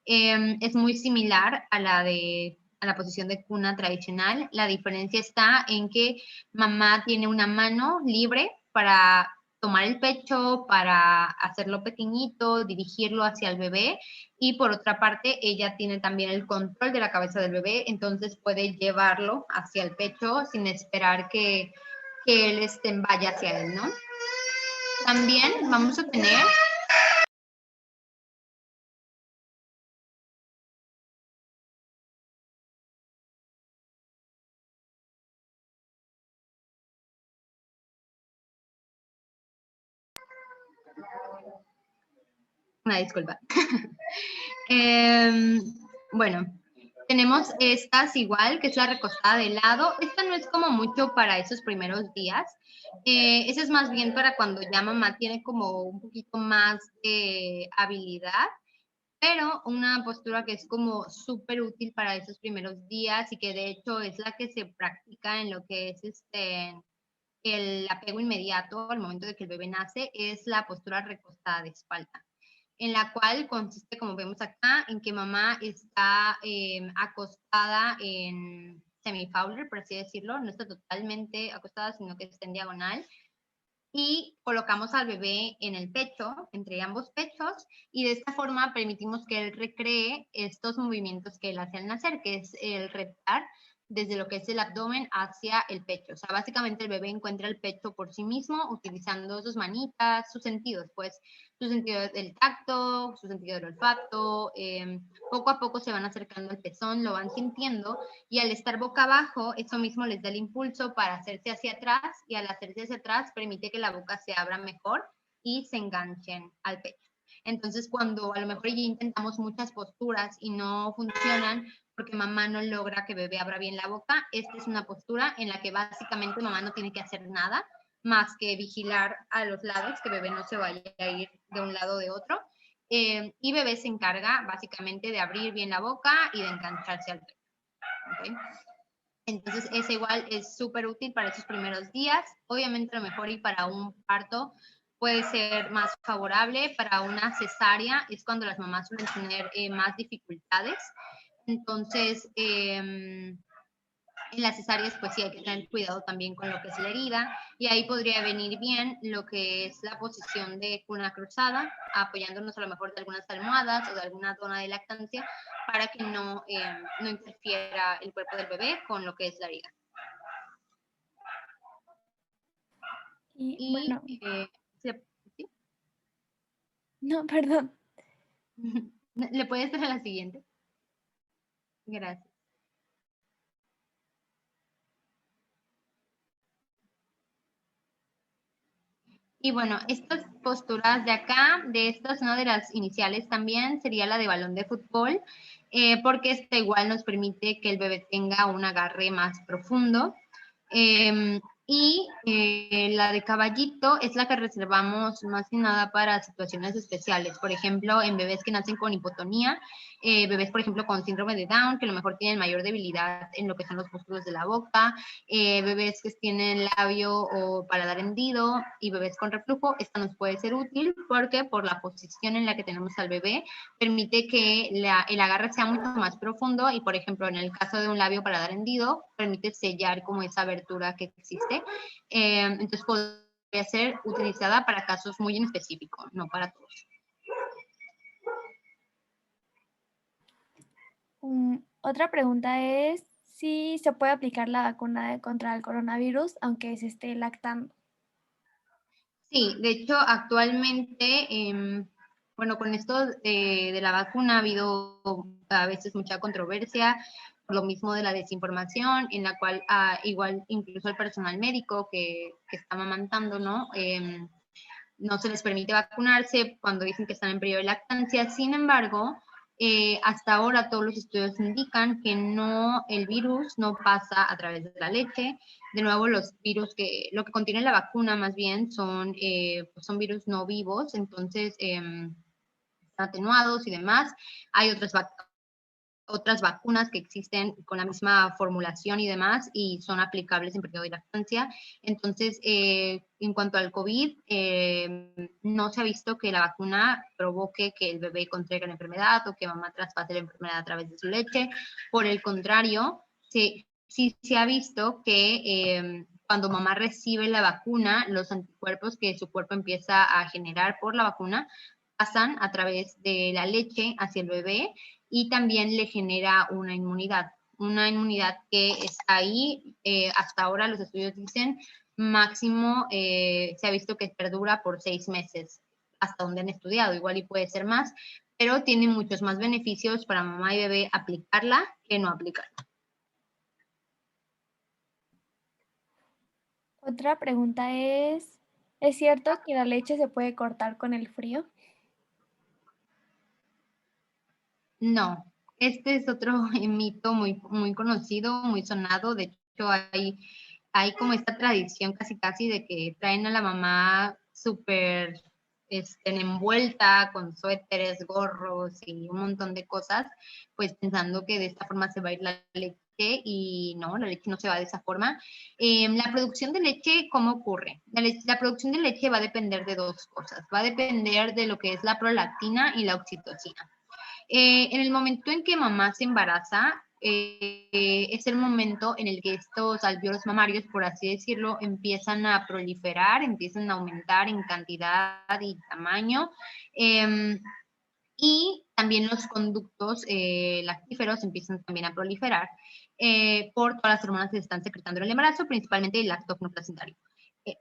Es muy similar a la posición de cuna tradicional. La diferencia está en que mamá tiene una mano libre para tomar el pecho, para hacerlo pequeñito, dirigirlo hacia el bebé, y por otra parte ella tiene también el control de la cabeza del bebé, entonces puede llevarlo hacia el pecho sin esperar que él vaya hacia él, ¿no? También vamos a tener una disculpa. Bueno, tenemos estas igual, que es la recostada de lado. Esta no es como mucho para esos primeros días. Esa es más bien para cuando ya mamá tiene como un poquito más de habilidad, pero una postura que es como súper útil para esos primeros días y que de hecho es la que se practica en lo que es el apego inmediato al momento de que el bebé nace, es la postura recostada de espalda, en la cual consiste, como vemos acá, en que mamá está acostada en semi-fowler, por así decirlo, no está totalmente acostada, sino que está en diagonal, y colocamos al bebé en el pecho, entre ambos pechos, y de esta forma permitimos que él recree estos movimientos que él hace al nacer, que es el reptar desde lo que es el abdomen hacia el pecho. O sea, básicamente el bebé encuentra el pecho por sí mismo utilizando sus manitas, sus sentidos, pues su sentido del tacto, su sentido del olfato, poco a poco se van acercando al pezón, lo van sintiendo, y al estar boca abajo, eso mismo les da el impulso para hacerse hacia atrás, y al hacerse hacia atrás permite que la boca se abra mejor y se enganchen al pecho. Entonces, cuando a lo mejor ya intentamos muchas posturas y no funcionan porque mamá no logra que bebé abra bien la boca, esta es una postura en la que básicamente mamá no tiene que hacer nada más que vigilar a los lados, que bebé no se vaya a ir de un lado o de otro. Y bebé se encarga básicamente de abrir bien la boca y de engancharse al pecho. ¿Okay? Entonces, ese igual es súper útil para esos primeros días. Obviamente, lo mejor y para un parto puede ser más favorable. Para una cesárea es cuando las mamás suelen tener más dificultades. Entonces, en las cesáreas, pues sí hay que tener cuidado también con lo que es la herida, y ahí podría venir bien lo que es la posición de cuna cruzada, apoyándonos a lo mejor de algunas almohadas o de alguna zona de lactancia para que no interfiera el cuerpo del bebé con lo que es la herida. Y bueno, ¿sí? No, perdón. ¿Le puedes dar a la siguiente? Gracias. Y bueno, estas posturas de acá, de estas, una de las iniciales también sería la de balón de fútbol, porque esta igual nos permite que el bebé tenga un agarre más profundo. Y la de caballito es la que reservamos más que nada para situaciones especiales. Por ejemplo, en bebés que nacen con hipotonía, bebés, por ejemplo, con síndrome de Down, que a lo mejor tienen mayor debilidad en lo que son los músculos de la boca, bebés que tienen labio o paladar hendido, y bebés con reflujo. Esta nos puede ser útil porque por la posición en la que tenemos al bebé, permite que el agarre sea mucho más profundo, y por ejemplo, en el caso de un labio paladar hendido, permite sellar como esa abertura que existe. Entonces podría ser utilizada para casos muy en específico, no para todos. Otra pregunta es si se puede aplicar la vacuna contra el coronavirus aunque se esté lactando. Sí, de hecho, actualmente, bueno, con esto de la vacuna ha habido a veces mucha controversia, lo mismo de la desinformación, en la cual igual incluso el personal médico que está amamantando, ¿no? No se les permite vacunarse cuando dicen que están en periodo de lactancia. Sin embargo, hasta ahora todos los estudios indican que no, el virus no pasa a través de la leche. De nuevo, los virus lo que contiene la vacuna más bien son, pues son virus no vivos, entonces están atenuados y demás. Hay otras vacunas que existen con la misma formulación y demás y son aplicables en periodo de lactancia. Entonces, en cuanto al COVID, no se ha visto que la vacuna provoque que el bebé contraiga la enfermedad o que mamá traspase la enfermedad a través de su leche. Por el contrario, sí se ha visto que cuando mamá recibe la vacuna, los anticuerpos que su cuerpo empieza a generar por la vacuna pasan a través de la leche hacia el bebé y también le genera una inmunidad que está ahí. Hasta ahora los estudios dicen máximo, se ha visto que perdura por 6 meses, hasta donde han estudiado, igual y puede ser más, pero tiene muchos más beneficios para mamá y bebé aplicarla que no aplicarla. Otra pregunta ¿es cierto que la leche se puede cortar con el frío? No, este es otro mito muy conocido, muy sonado. De hecho, hay como esta tradición casi de que traen a la mamá súper envuelta con suéteres, gorros y un montón de cosas, pues pensando que de esta forma se va a ir la leche y no, la leche no se va de esa forma. La producción de leche, ¿cómo ocurre? La producción de leche va a depender de dos cosas. Va a depender de lo que es la prolactina y la oxitocina. En el momento en que mamá se embaraza, es el momento en el que estos alvéolos mamarios, por así decirlo, empiezan a proliferar, empiezan a aumentar en cantidad y tamaño. Y también los conductos lactíferos empiezan también a proliferar por todas las hormonas que se están secretando en el embarazo, principalmente el lactógeno placentario.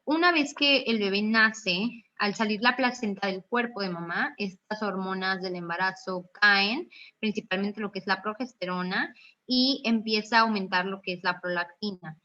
Una vez que el bebé nace, al salir la placenta del cuerpo de mamá, estas hormonas del embarazo caen, principalmente lo que es la progesterona, y empieza a aumentar lo que es la prolactina.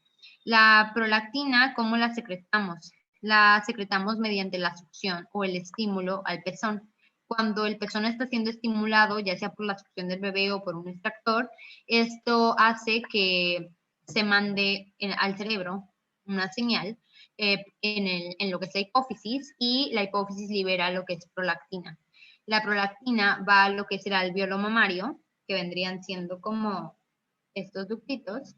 La prolactina, ¿cómo la secretamos? La secretamos mediante la succión o el estímulo al pezón. Cuando el pezón está siendo estimulado, ya sea por la succión del bebé o por un extractor, esto hace que se mande al cerebro una señal en lo que es la hipófisis, y la hipófisis libera lo que es prolactina. La prolactina va a lo que es el alvéolo mamario, que vendrían siendo como estos ductitos,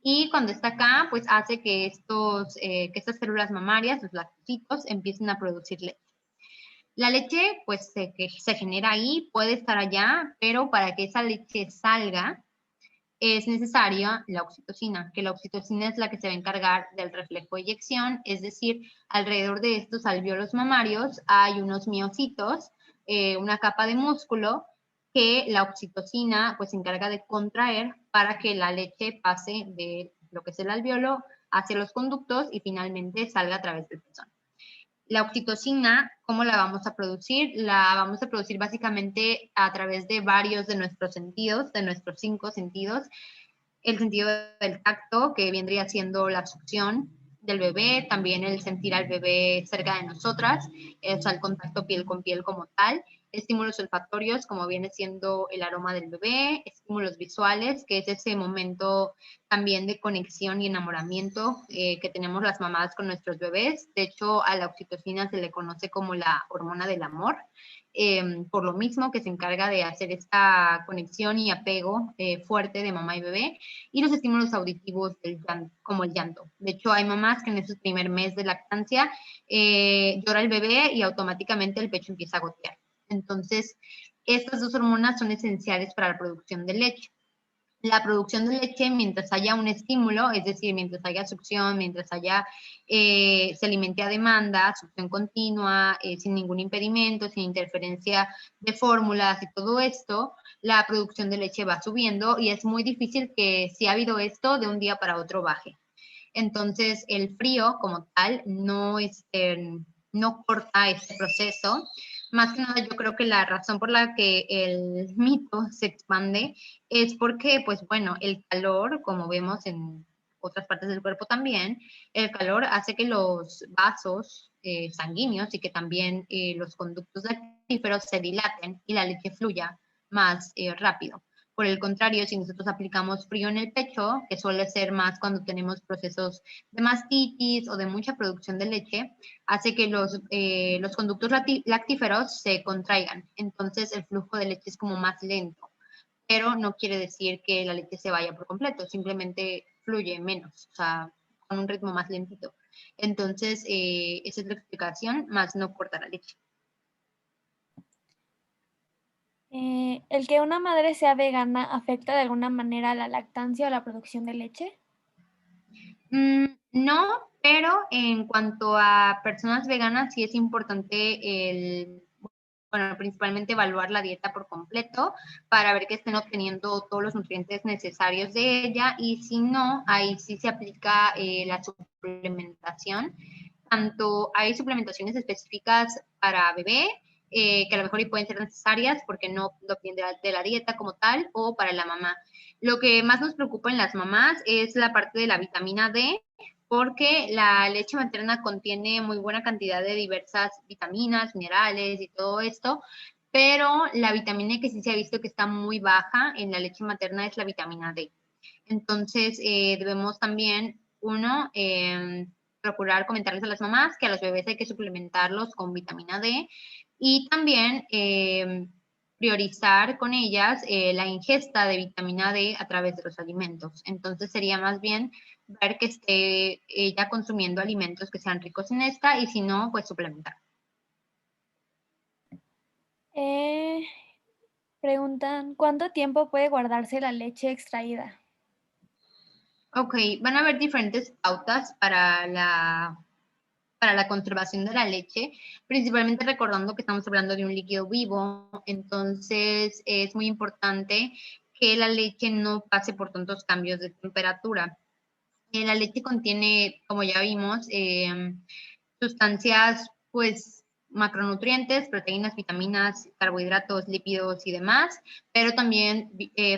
y cuando está acá, pues hace que estas células mamarias, los lactocitos, empiecen a producir leche. La leche, pues, se genera ahí, puede estar allá, pero para que esa leche salga, es necesaria la oxitocina, que la oxitocina es la que se va a encargar del reflejo de eyección, es decir, alrededor de estos alvéolos mamarios hay unos miocitos, una capa de músculo que la oxitocina pues se encarga de contraer para que la leche pase de lo que es el alvéolo hacia los conductos y finalmente salga a través del pezón. La oxitocina, ¿cómo la vamos a producir? La vamos a producir básicamente a través de varios de nuestros sentidos, de nuestros 5 sentidos. El sentido del tacto, que vendría siendo la succión del bebé, también el sentir al bebé cerca de nosotras, o sea, el contacto piel con piel como tal, estímulos olfatorios, como viene siendo el aroma del bebé, estímulos visuales, que es ese momento también de conexión y enamoramiento que tenemos las mamás con nuestros bebés. De hecho, a la oxitocina se le conoce como la hormona del amor, por lo mismo que se encarga de hacer esta conexión y apego fuerte de mamá y bebé, y los estímulos auditivos como el llanto. De hecho, hay mamás que en ese primer mes de lactancia llora el bebé y automáticamente el pecho empieza a gotear. Entonces, estas dos hormonas son esenciales para la producción de leche. La producción de leche, mientras haya un estímulo, es decir, mientras haya succión, mientras se alimente a demanda, succión continua, sin ningún impedimento, sin interferencia de fórmulas y todo esto, la producción de leche va subiendo y es muy difícil que, si ha habido esto, de un día para otro baje. Entonces, el frío como tal no corta este proceso, Más que nada, yo creo que la razón por la que el mito se expande es porque, pues bueno, el calor, como vemos en otras partes del cuerpo también, el calor hace que los vasos sanguíneos y que también los conductos lactíferos se dilaten y la leche fluya más rápido. Por el contrario, si nosotros aplicamos frío en el pecho, que suele ser más cuando tenemos procesos de mastitis o de mucha producción de leche, hace que los conductos lactíferos se contraigan. Entonces el flujo de leche es como más lento, pero no quiere decir que la leche se vaya por completo, simplemente fluye menos, o sea, con un ritmo más lentito. Entonces, esa es la explicación, más no corta la leche. ¿El que una madre sea vegana afecta de alguna manera la lactancia o la producción de leche? No, pero en cuanto a personas veganas, sí es importante bueno, principalmente evaluar la dieta por completo para ver que estén obteniendo todos los nutrientes necesarios de ella y si no, ahí sí se aplica la suplementación. Tanto hay suplementaciones específicas para bebé, que a lo mejor y pueden ser necesarias porque no depende de la dieta como tal, o para la mamá. Lo que más nos preocupa en las mamás es la parte de la vitamina D, porque la leche materna contiene muy buena cantidad de diversas vitaminas, minerales y todo esto, pero la vitamina que sí se ha visto que está muy baja en la leche materna es la vitamina D. Entonces, debemos también, uno, procurar comentarles a las mamás que a los bebés hay que suplementarlos con vitamina D y también priorizar con ellas la ingesta de vitamina D a través de los alimentos. Entonces sería más bien ver que esté ella consumiendo alimentos que sean ricos en esta y si no, pues suplementar. Eh, Preguntan, ¿cuánto tiempo puede guardarse la leche extraída? Ok, van a haber diferentes pautas para la conservación de la leche, principalmente recordando que estamos hablando de un líquido vivo, entonces es muy importante que la leche no pase por tantos cambios de temperatura. La leche contiene, como ya vimos, sustancias, pues, macronutrientes, proteínas, vitaminas, carbohidratos, lípidos y demás, pero también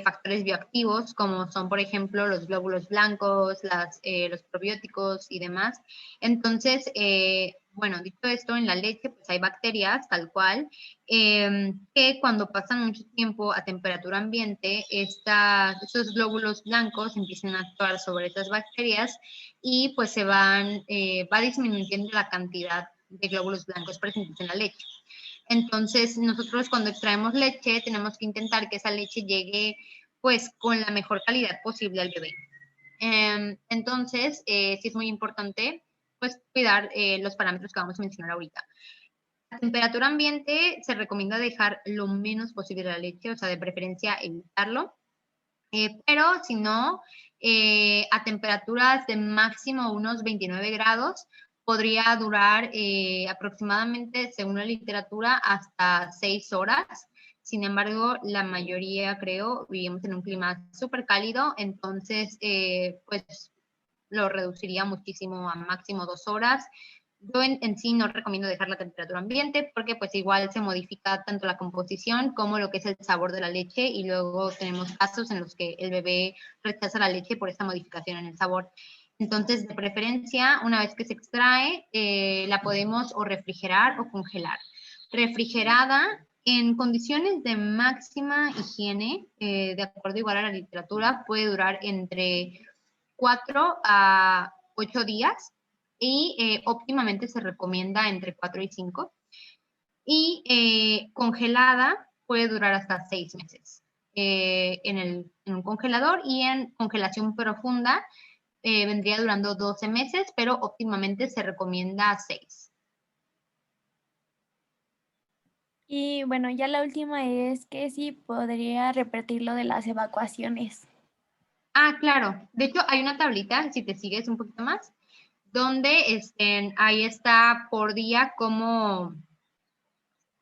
factores bioactivos, como son, por ejemplo, los glóbulos blancos, los probióticos y demás. Entonces, bueno, dicho esto, en la leche, pues hay bacterias, tal cual, que cuando pasan mucho tiempo a temperatura ambiente, estos glóbulos blancos empiezan a actuar sobre esas bacterias y pues va disminuyendo la cantidad de glóbulos blancos presentes en la leche. Entonces, nosotros cuando extraemos leche tenemos que intentar que esa leche llegue pues con la mejor calidad posible al bebé. Entonces, sí es muy importante pues cuidar los parámetros que vamos a mencionar ahorita. A temperatura ambiente se recomienda dejar lo menos posible la leche, o sea, de preferencia evitarlo. Pero si no, a temperaturas de máximo unos 29 grados, podría durar aproximadamente, según la literatura, hasta 6 horas. Sin embargo, la mayoría, creo, vivimos en un clima súper cálido, entonces, pues lo reduciría muchísimo a máximo 2 horas. Yo en sí no recomiendo dejar la temperatura ambiente porque pues igual se modifica tanto la composición como lo que es el sabor de la leche y luego tenemos casos en los que el bebé rechaza la leche por esta modificación en el sabor. Entonces, de preferencia, una vez que se extrae, la podemos o refrigerar o congelar. Refrigerada en condiciones de máxima higiene, de acuerdo igual a la literatura, puede durar entre 4 a 8 días y óptimamente se recomienda entre 4 y 5. Y congelada puede durar hasta 6 meses en un congelador y en congelación profunda vendría durando 12 meses, pero óptimamente se recomienda 6. Y bueno, ya la última es que si podría repetir lo de las evacuaciones. Ah, claro. De hecho, hay una tablita, si te sigues un poquito más, donde ahí está por día cómo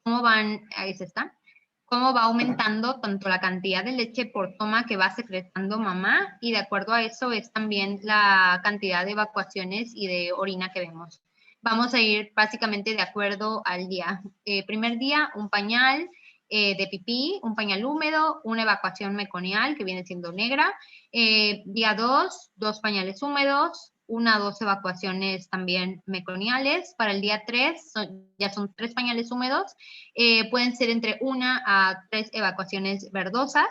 van, ahí se está, cómo va aumentando tanto la cantidad de leche por toma que va secretando mamá y de acuerdo a eso es también la cantidad de evacuaciones y de orina que vemos. vamos a ir básicamente de acuerdo al día. Primer día, un pañal de pipí, un pañal húmedo, una evacuación meconial que viene siendo negra. Día 2, 2 pañales húmedos, 1 a 2 evacuaciones también meconiales. Para el día 3 ya son 3 pañales húmedos. Pueden ser entre 1 a 3 evacuaciones verdosas.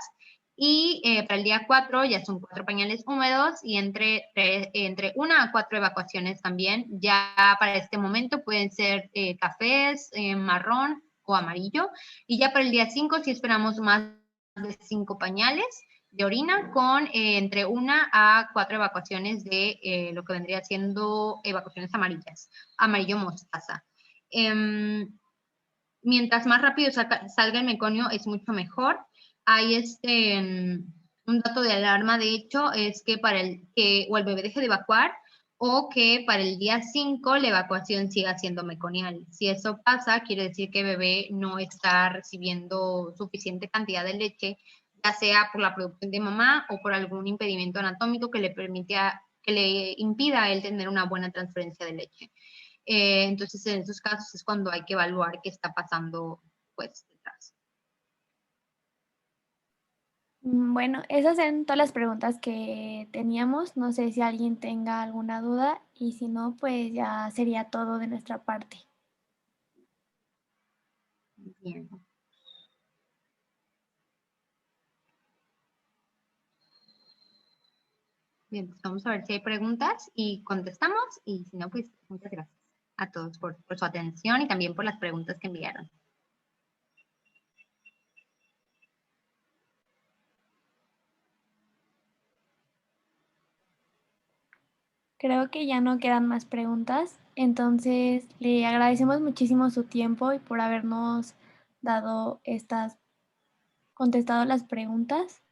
Y para el día 4 ya son 4 pañales húmedos y entre 1 a 4 evacuaciones también. Ya para este momento pueden ser cafés, marrón o amarillo. Y ya para el día 5 sí esperamos más de 5 pañales de orina con entre 1 a 4 evacuaciones de lo que vendría siendo evacuaciones amarillas, amarillo mostaza. Mientras más rápido salga el meconio es mucho mejor. Hay un dato de alarma, de hecho, es que para o el bebé deje de evacuar o que para el día 5 la evacuación siga siendo meconial. Si eso pasa, quiere decir que el bebé no está recibiendo suficiente cantidad de leche, ya sea por la producción de mamá o por algún impedimento anatómico que le impida a él tener una buena transferencia de leche. Entonces, en esos casos es cuando hay que evaluar qué está pasando, pues, detrás. Bueno, esas eran todas las preguntas que teníamos. No sé si alguien tenga alguna duda y si no, pues ya sería todo de nuestra parte. Bien. Bien, pues vamos a ver si hay preguntas y contestamos, y si no, pues muchas gracias a todos por su atención y también por las preguntas que enviaron. Creo que ya no quedan más preguntas, entonces le agradecemos muchísimo su tiempo y por habernos contestado las preguntas.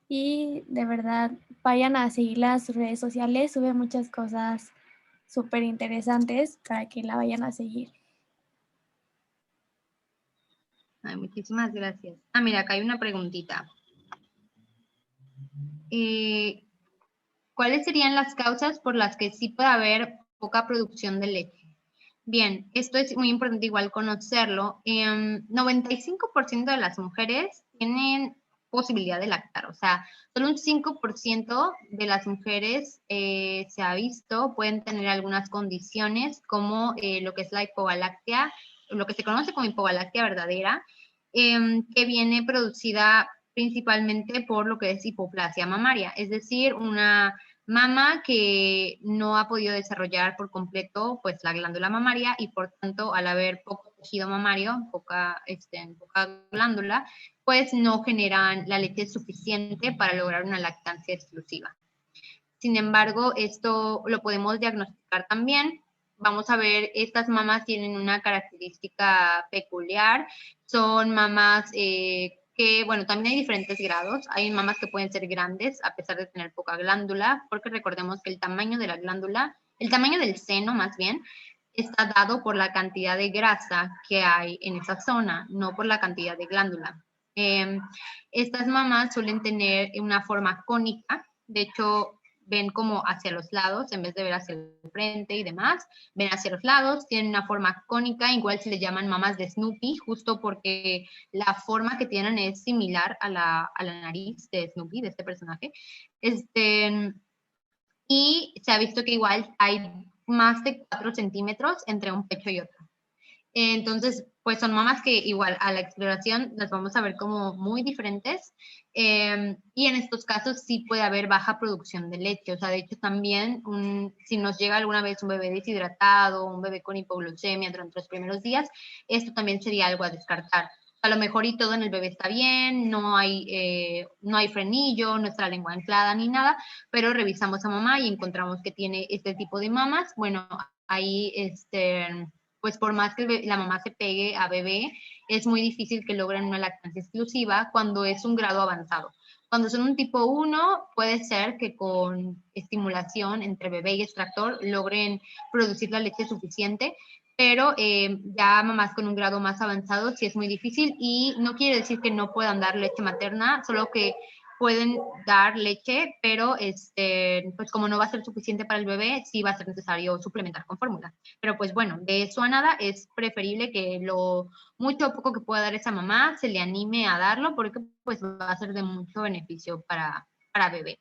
Y de verdad, vayan a seguir las redes sociales, sube muchas cosas súper interesantes para que la vayan a seguir. Ay, muchísimas gracias. Ah, mira, acá hay una preguntita. ¿Cuáles serían las causas por las que sí puede haber poca producción de leche? Bien, esto es muy importante igual conocerlo. 95% de las mujeres tienen posibilidad de lactar, o sea, solo un 5% de las mujeres se ha visto pueden tener algunas condiciones como lo que es la hipogalactia, lo que se conoce como hipogalactia verdadera, que viene producida principalmente por lo que es hipoplasia mamaria, es decir, una mama que no ha podido desarrollar por completo pues la glándula mamaria y por tanto al haber poco tejido mamario, poca glándula, pues no generan la leche suficiente para lograr una lactancia exclusiva. Sin embargo, esto lo podemos diagnosticar también. Vamos a ver, estas mamas tienen una característica peculiar, son mamas que, bueno, también hay diferentes grados. Hay mamas que pueden ser grandes a pesar de tener poca glándula, porque recordemos que el tamaño de la glándula, el tamaño del seno más bien, está dado por la cantidad de grasa que hay en esa zona, no por la cantidad de glándula. Estas mamas suelen tener una forma cónica, de hecho, ven como hacia los lados, en vez de ver hacia el frente y demás, ven hacia los lados, tienen una forma cónica, igual se le llaman mamas de Snoopy, justo porque la forma que tienen es similar a la nariz de Snoopy, de este personaje. Y se ha visto que igual hay más de 4 centímetros entre un pecho y otro. Entonces, pues son mamas que igual a la exploración las vamos a ver como muy diferentes, y en estos casos sí puede haber baja producción de leche. O sea, de hecho también si nos llega alguna vez un bebé deshidratado, un bebé con hipoglucemia durante los primeros días, esto también sería algo a descartar. A lo mejor y todo en el bebé está bien, no hay frenillo, no está la lengua anclada ni nada, pero revisamos a mamá y encontramos que tiene este tipo de mamas. Bueno, ahí pues por más que la mamá se pegue a bebé, es muy difícil que logren una lactancia exclusiva cuando es un grado avanzado. Cuando son un tipo 1, puede ser que con estimulación entre bebé y extractor logren producir la leche suficiente, pero ya mamás con un grado más avanzado sí es muy difícil, y no quiere decir que no puedan dar leche materna, solo que pueden dar leche, pero pues como no va a ser suficiente para el bebé, sí va a ser necesario suplementar con fórmula. Pero pues bueno, de eso a nada es preferible que lo mucho o poco que pueda dar esa mamá se le anime a darlo, porque pues va a ser de mucho beneficio para bebé.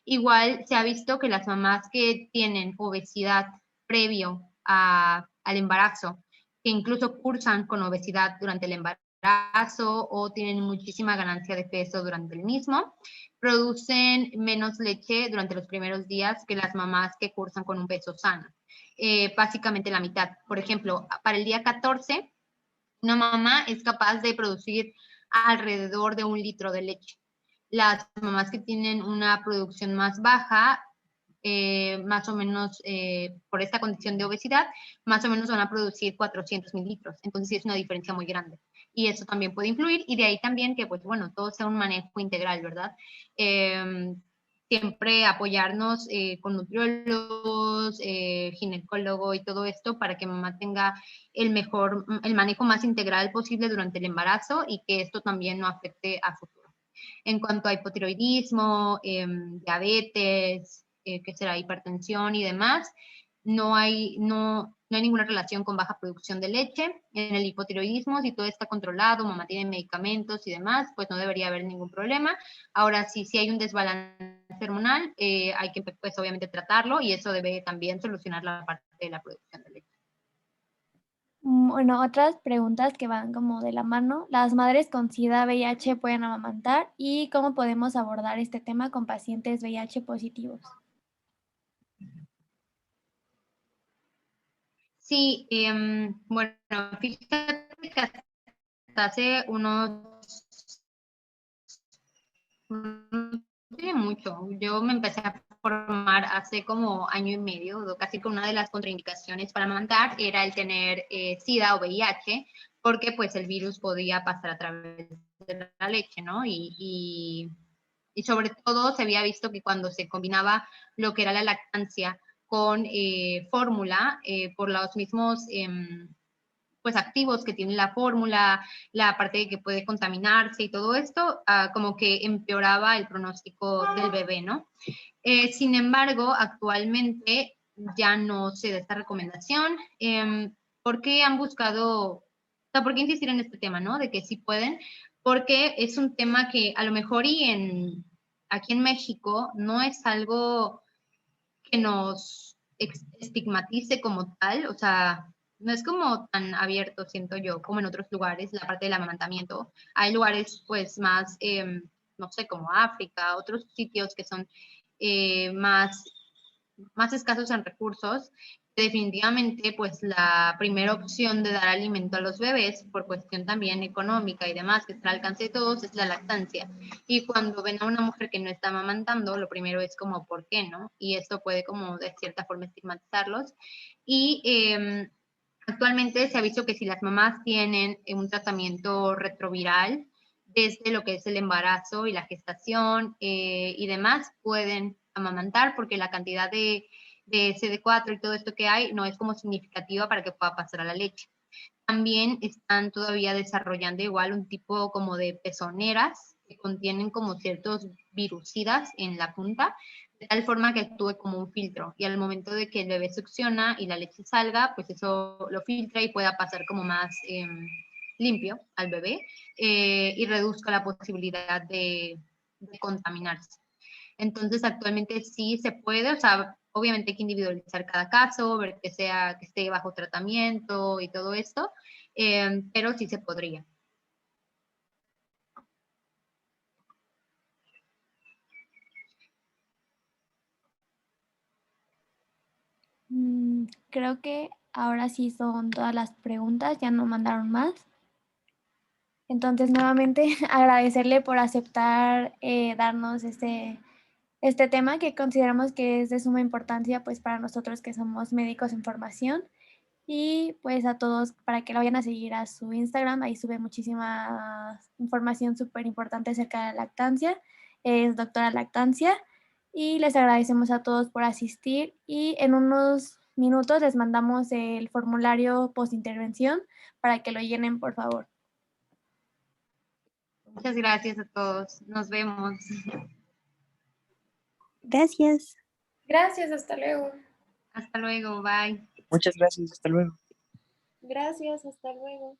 Igual se ha visto que las mamás que tienen obesidad previo al embarazo, que incluso cursan con obesidad durante el embarazo o tienen muchísima ganancia de peso durante el mismo, producen menos leche durante los primeros días que las mamás que cursan con un peso sano. Básicamente la mitad. Por ejemplo, para el día 14, una mamá es capaz de producir alrededor de 1 litro de leche. Las mamás que tienen una producción más baja, más o menos por esta condición de obesidad, más o menos van a producir 400 mililitros. Entonces sí es una diferencia muy grande. Y eso también puede influir. Y de ahí también que, pues bueno, todo sea un manejo integral, ¿verdad? Siempre apoyarnos con nutriólogos, ginecólogo y todo esto para que mamá tenga el manejo más integral posible durante el embarazo y que esto también no afecte a futuro. En cuanto a hipotiroidismo, diabetes, que será hipertensión y demás, no hay ninguna relación con baja producción de leche. En el hipotiroidismo, si todo está controlado, mamá tiene medicamentos y demás, pues no debería haber ningún problema. Ahora, si hay un desbalance hormonal, hay que, pues obviamente, tratarlo y eso debe también solucionar la parte de la producción de leche. Bueno, otras preguntas que van como de la mano. ¿Las madres con SIDA, VIH pueden amamantar? ¿Y cómo podemos abordar este tema con pacientes VIH positivos? Sí, bueno, fíjate que hasta hace no tiene mucho. Yo me empecé a formar hace como año y medio, casi que una de las contraindicaciones para amamantar era el tener SIDA o VIH, porque pues el virus podía pasar a través de la leche, ¿no? Y sobre todo se había visto que cuando se combinaba lo que era la lactancia con fórmula, por los mismos pues activos que tiene la fórmula, la parte de que puede contaminarse y todo esto, como que empeoraba el pronóstico del bebé, ¿no? Sin embargo, actualmente ya no se da esta recomendación. ¿Por qué han buscado, o sea, por qué insistir en este tema, ¿no? De que sí pueden, porque es un tema que a lo mejor aquí en México no es algo que nos estigmatice como tal, o sea, no es como tan abierto, siento yo, como en otros lugares, la parte del amamantamiento. Hay lugares pues más, no sé, como África, otros sitios que son más escasos en recursos, definitivamente pues la primera opción de dar alimento a los bebés por cuestión también económica y demás que está al alcance de todos es la lactancia. Y cuando ven a una mujer que no está amamantando, lo primero es como ¿por qué no? Y esto puede como de cierta forma estigmatizarlos. Y actualmente se ha visto que si las mamás tienen un tratamiento retroviral desde lo que es el embarazo y la gestación y demás, pueden amamantar porque la cantidad de CD4 y todo esto que hay no es como significativa para que pueda pasar a la leche. También están todavía desarrollando igual un tipo como de pezoneras que contienen como ciertos virucidas en la punta, de tal forma que actúe como un filtro. Y al momento de que el bebé succiona y la leche salga, pues eso lo filtra y pueda pasar como más limpio al bebé y reduzca la posibilidad de contaminarse. Entonces, actualmente sí se puede, o sea, obviamente hay que individualizar cada caso, ver que esté bajo tratamiento y todo esto, pero sí se podría. Creo que ahora sí son todas las preguntas, ya no mandaron más. Entonces, nuevamente agradecerle por aceptar darnos este tema que consideramos que es de suma importancia pues para nosotros que somos médicos en formación. Y pues a todos para que lo vayan a seguir a su Instagram, ahí sube muchísima información súper importante acerca de la lactancia, es doctora Lactancia, y les agradecemos a todos por asistir y en unos minutos les mandamos el formulario post intervención para que lo llenen, por favor. Muchas gracias a todos. Nos vemos. Gracias. Gracias, hasta luego. Hasta luego. Bye. Muchas gracias, hasta luego. Gracias, hasta luego.